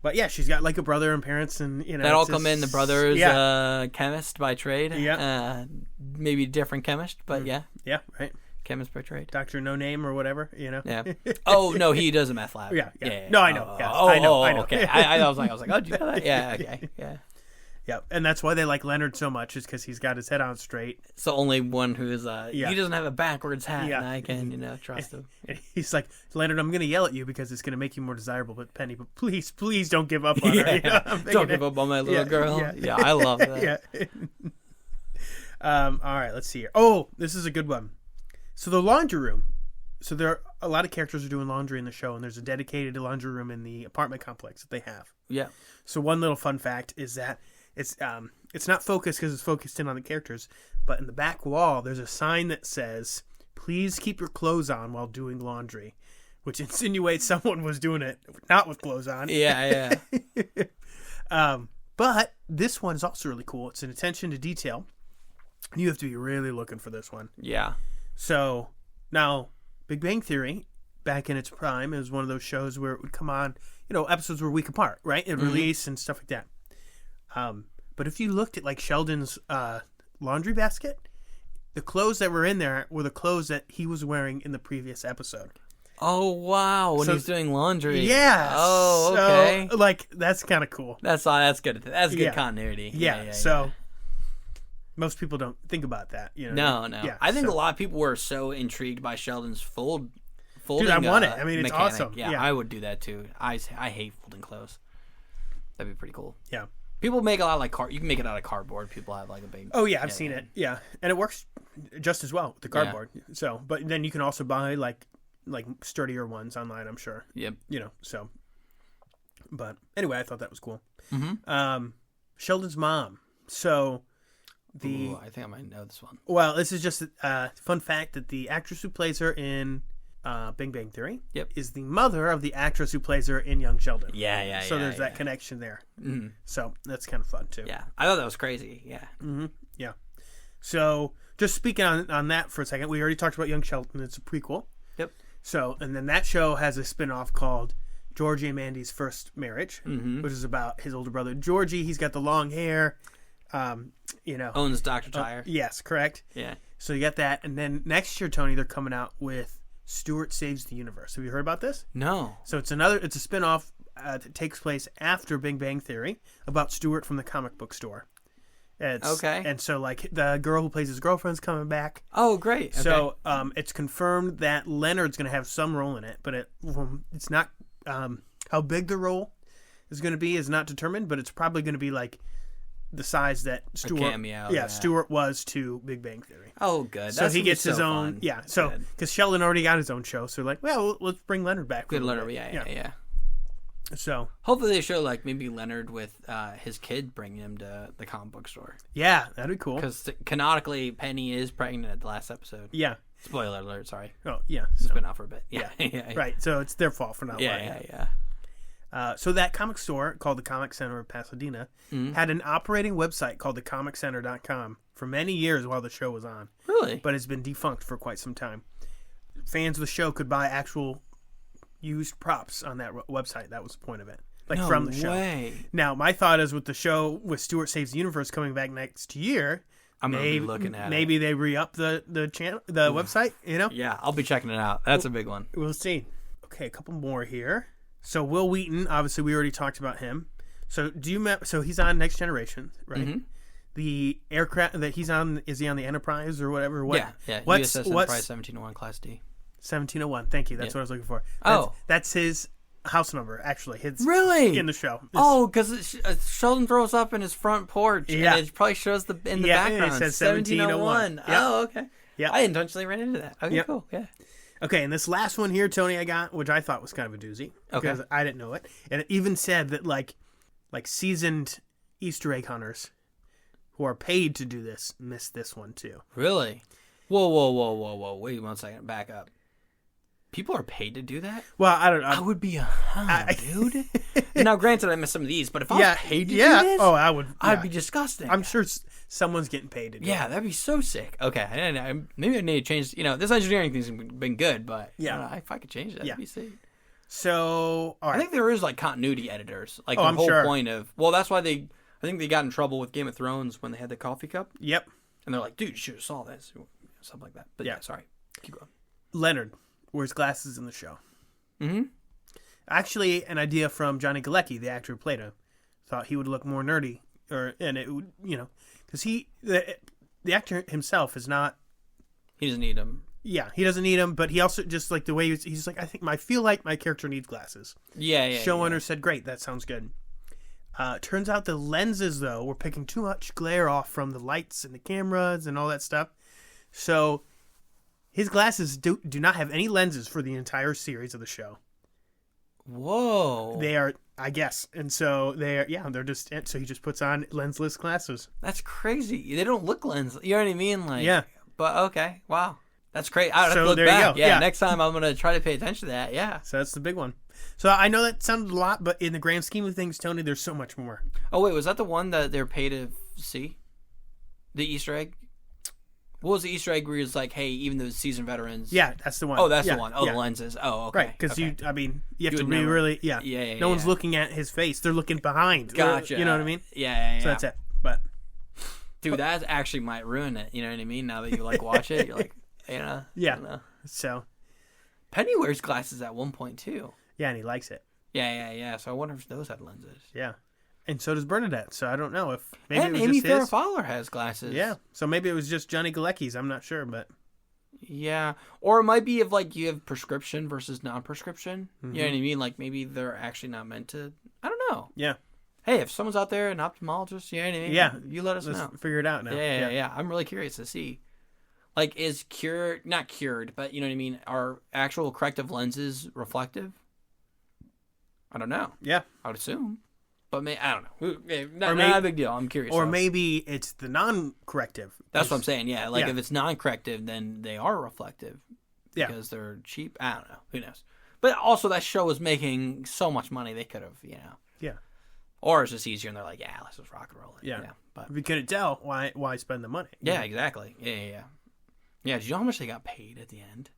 But yeah, she's got like a brother and parents, and that all come in. The brother's yeah. Chemist by trade. Yeah. Maybe different chemist, but yeah. Yeah, right. Chemist by trade. Dr. No Name or whatever, Yeah. Oh no, he does a meth lab. Yeah. No, I know. I know. Okay. I was like, oh, do you know that? Yeah. Okay. Yeah. Yeah, and that's why they like Leonard so much, is because he's got his head on straight. It's the only one who's he doesn't have a backwards hat, and I can trust him. And he's like, Leonard, I'm going to yell at you because it's going to make you more desirable, but Penny, but please don't give up on her. You know, don't give up on my little girl. Yeah, I love that. All right, let's see here. Oh, this is a good one. So the laundry room. So there are a lot of characters are doing laundry in the show, and there's a dedicated laundry room in the apartment complex that they have. Yeah. So one little fun fact is that it's not focused because it's focused in on the characters, but in the back wall there's a sign that says, "Please keep your clothes on while doing laundry," which insinuates someone was doing it not with clothes on. Yeah. But this one is also really cool. It's an attention to detail. You have to be really looking for this one. Yeah. So now, Big Bang Theory, back in its prime, it was one of those shows where it would come on, episodes were a week apart, right? It'd release and stuff like that. But if you looked at like Sheldon's laundry basket, the clothes that were in there were the clothes that he was wearing in the previous episode. Oh wow! When he's doing laundry. Yeah. Oh okay. So, like that's kind of cool. That's good. That's good continuity. Yeah. So most people don't think about that. No. Yeah, I think a lot of people were so intrigued by Sheldon's folding. Dude, I want it. I mean, it's mechanic. awesome. Yeah, I would do that too. I hate folding clothes. That'd be pretty cool. Yeah. People make a lot of like you can make it out of cardboard. People have like a big. Oh yeah, I've seen it. Yeah, and it works just as well with the cardboard. Yeah. So, but then you can also buy like sturdier ones online, I'm sure. Yep. So. But anyway, I thought that was cool. Mm-hmm. Sheldon's mom. So Ooh, I think I might know this one. Well, this is just a fun fact that the actress who plays her in Big Bang Theory is the mother of the actress who plays her in Young Sheldon. Yeah. So there's that connection there. Mm-hmm. So that's kind of fun too. Yeah, I thought that was crazy. Yeah. Mm-hmm. Yeah. So just speaking on that for a second, we already talked about Young Sheldon. It's a prequel. Yep. So, and then that show has a spinoff called Georgie and Mandy's First Marriage, which is about his older brother Georgie. He's got the long hair. Owns Dr. Tire. Yes, correct. Yeah. So you got that, and then next year, Tony, they're coming out with Stuart Saves the Universe. Have you heard about this? No. So it's a spinoff that takes place after Big Bang Theory about Stuart from the comic book store. Okay. And so like the girl who plays his girlfriend's coming back. Oh, great. Okay. So it's confirmed that Leonard's going to have some role in it, but it's not how big the role is going to be is not determined, but it's probably going to be like the size that Stuart, cameo, Stuart was to Big Bang Theory. Oh, good. So he gets his own, fun. yeah. So because Sheldon already got his own show, so like, well, let's bring Leonard back. Good Leonard, yeah. So hopefully they show like maybe Leonard with his kid bringing him to the comic book store. Yeah, that'd be cool. Because canonically, Penny is pregnant at the last episode. Yeah. Spoiler alert. Sorry. Oh yeah. It's been out for a bit. Yeah. Right. So it's their fault for not. Yeah. So that comic store called the Comic Center of Pasadena had an operating website called thecomiccenter.com for many years while the show was on. Really? But it's been defunct for quite some time. Fans of the show could buy actual used props on that website. That was the point of it. From the show. Way. Now, my thought is with the show with Stuart Saves the Universe coming back next year, I'm gonna be looking at maybe they re-up the channel, the website, Yeah, I'll be checking it out. That's a big one. We'll see. Okay, a couple more here. So Will Wheaton, obviously we already talked about him. So do you remember? So he's on Next Generation, right? the aircraft that he's on, is he on the Enterprise or whatever? What, Yeah. What's USS Enterprise 1701 Class D. 1701? Thank you. That's what I was looking for. Oh. That's his house number, actually. It's Really? in the show. Because Sheldon throws up in his front porch, and it probably shows in the background. It says 1701. Yep. Oh, okay. Yep. I intentionally ran into that. Okay, Yep. cool. Yeah. Okay, and this last one here, Tony, I got, which I thought was kind of a doozy. Okay. Because I didn't know it. And it even said that, like seasoned Easter egg hunters who are paid to do this missed this one, too. Really? Whoa. Wait 1 second. Back up. People are paid to do that? Well, I don't know. I would be a hound, dude. Now, granted, I missed some of these, but if I was paid to do this, I would. I'd be disgusting. I'm sure someone's getting paid to do it. Yeah, that'd be so sick. Okay, maybe I need to change. This engineering thing's been good, but I don't know, if I could change that, that'd be sick. So, all right. I think there is like continuity editors. Like the I'm whole sure. point of that's why I think they got in trouble with Game of Thrones when they had the coffee cup. Yep. And they're like, dude, you should have saw this, something like that. But yeah, sorry, keep going. Leonard wears glasses in the show. Mm-hmm. Actually, an idea from Johnny Galecki, the actor who played him, thought he would look more nerdy, and it would, because the actor himself is not. He doesn't need them. Yeah, he doesn't need them, but he also just like the way he's like, I feel like my character needs glasses. Yeah. Showrunner said, great, that sounds good. Turns out the lenses, though, were picking too much glare off from the lights and the cameras and all that stuff. So his glasses do not have any lenses for the entire series of the show. Whoa. They are, I guess. And so they're just, so he just puts on lensless glasses. That's crazy. They don't look lens. You know what I mean? Like, yeah. But okay. Wow. That's great. I have So to look there you back. go. Yeah, Yeah. next time I'm going to try to pay attention to that. Yeah. So that's the big one. So I know that sounded a lot, but in the grand scheme of things, Tony, there's so much more. Oh, wait. Was that the one that they're paid to see? The Easter egg? What was the Easter egg where he was like, hey, even those seasoned veterans. Yeah, that's the one. Oh, that's Yeah, the one. Oh, yeah. the lenses. Oh, okay. Right, because okay. you have You to would be never- really, Yeah, no one's yeah. looking at his face. They're looking behind. Gotcha. You know what I mean? Yeah. So that's it. But Dude, that actually might ruin it. You know what I mean? Now that you like watch it, you're like, yeah. I don't know. So Penny wears glasses at one point too. yeah, and he likes it. Yeah. So I wonder if those had lenses. Yeah, and so does Bernadette. So I don't know if maybe And it was Amy just Farrah his. Fowler has glasses. Yeah, so maybe it was just Johnny Galecki's. I'm not sure, but Yeah. Or it might be if like you have prescription versus non-prescription. You know what I mean? Like maybe they're actually not meant to. I don't know. yeah, Hey, if someone's out there, an ophthalmologist, you know what I mean? Yeah. You let us let's know. figure it out now. Yeah. I'm really curious to see. Like, is not cured, but you know what I mean? Are actual corrective lenses reflective? I don't know. Yeah. I would assume. But I don't know. Or Not a big deal. I'm curious. Or though. maybe it's the non-corrective. That's what I'm saying. Yeah. Like, Yeah. if it's non-corrective, then they are reflective. Yeah. Because they're cheap. I don't know. Who knows? But also, that show was making so much money, they could have, Yeah. Or it's just easier, and they're like, yeah, let's just rock and roll it. Yeah. But If you couldn't tell, why spend the money? yeah, exactly. Yeah. Yeah, did you know how much they got paid at the end?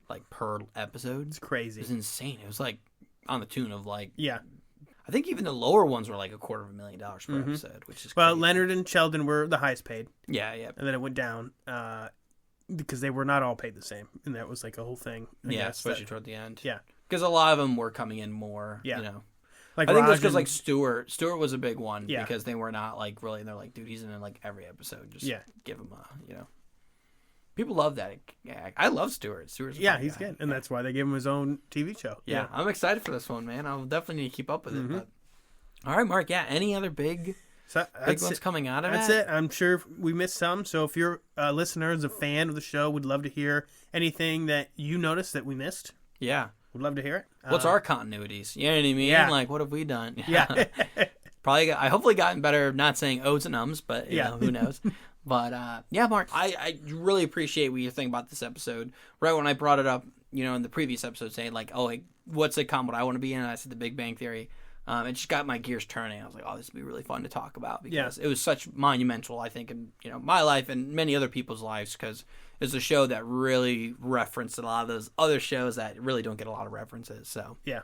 Like, per episode? It's crazy. It was insane. It was like on the tune of like, Yeah. I think even the lower ones were like $250,000 per episode, which is Well, crazy. Leonard and Sheldon were the highest paid, Yeah. and then it went down because they were not all paid the same, and that was like a whole thing. I Yeah, guess, especially that- toward the end. yeah. Because a lot of them were coming in more, Yeah. Like I think it was Raj because and- like Stewart was a big one Yeah. because they were not like really, and they're like, dude, he's in like every episode. Just give him a, People love that. Yeah, I love Stewart. Stewart's a fun he's guy. good, and that's why they gave him his own TV show. Yeah, I'm excited for this one, man. I'll definitely need to keep up with it. But... All right, Mark. Yeah, any other big So ones coming out of That's that? it. I'm sure we missed some. So if you're a listener, as a fan of the show, would love to hear anything that you noticed that we missed. Yeah. Would love to hear it. What's our continuities? You know what I mean? Yeah. Like, what have we done? Yeah. Probably. I hopefully gotten better. Not saying O's and ums, but you know, who knows? But yeah, Mark, I really appreciate what you think about this episode. Right when I brought it up, in the previous episode, saying like, oh, like, what sitcom would I want to be in? And I said The Big Bang Theory. It just got my gears turning. I was like, oh, this would be really fun to talk about because it was such monumental, I think, in my life and many other people's lives because it's a show that really referenced a lot of those other shows that really don't get a lot of references. So yeah,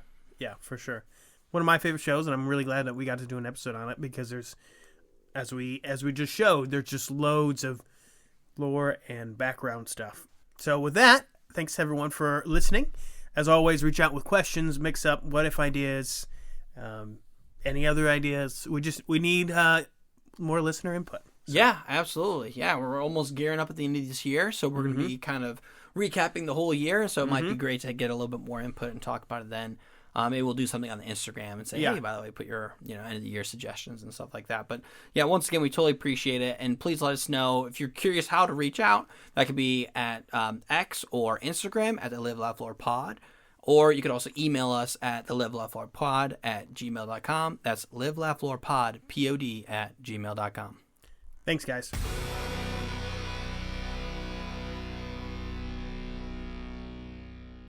for sure. One of my favorite shows, and I'm really glad that we got to do an episode on it because there's, as we just showed, there's just loads of lore and background stuff. So with that, thanks everyone for listening. As always, reach out with questions, mix up what if ideas. Any other ideas? We need more listener input. Yeah, absolutely. Yeah, we're almost gearing up at the end of this year, so we're going to be kind of recapping the whole year. So it might be great to get a little bit more input and talk about it then. Maybe we'll do something on the Instagram and say, hey, by the way, put your end of the year suggestions and stuff like that. But yeah, once again, we totally appreciate it. And please let us know if you're curious how to reach out. That could be at X or Instagram at the Live Laugh Lore Pod. Or you could also email us at the Live Laugh Lore Pod at gmail.com. That's Live Laugh Lore Pod, Pod, at gmail.com. Thanks, guys.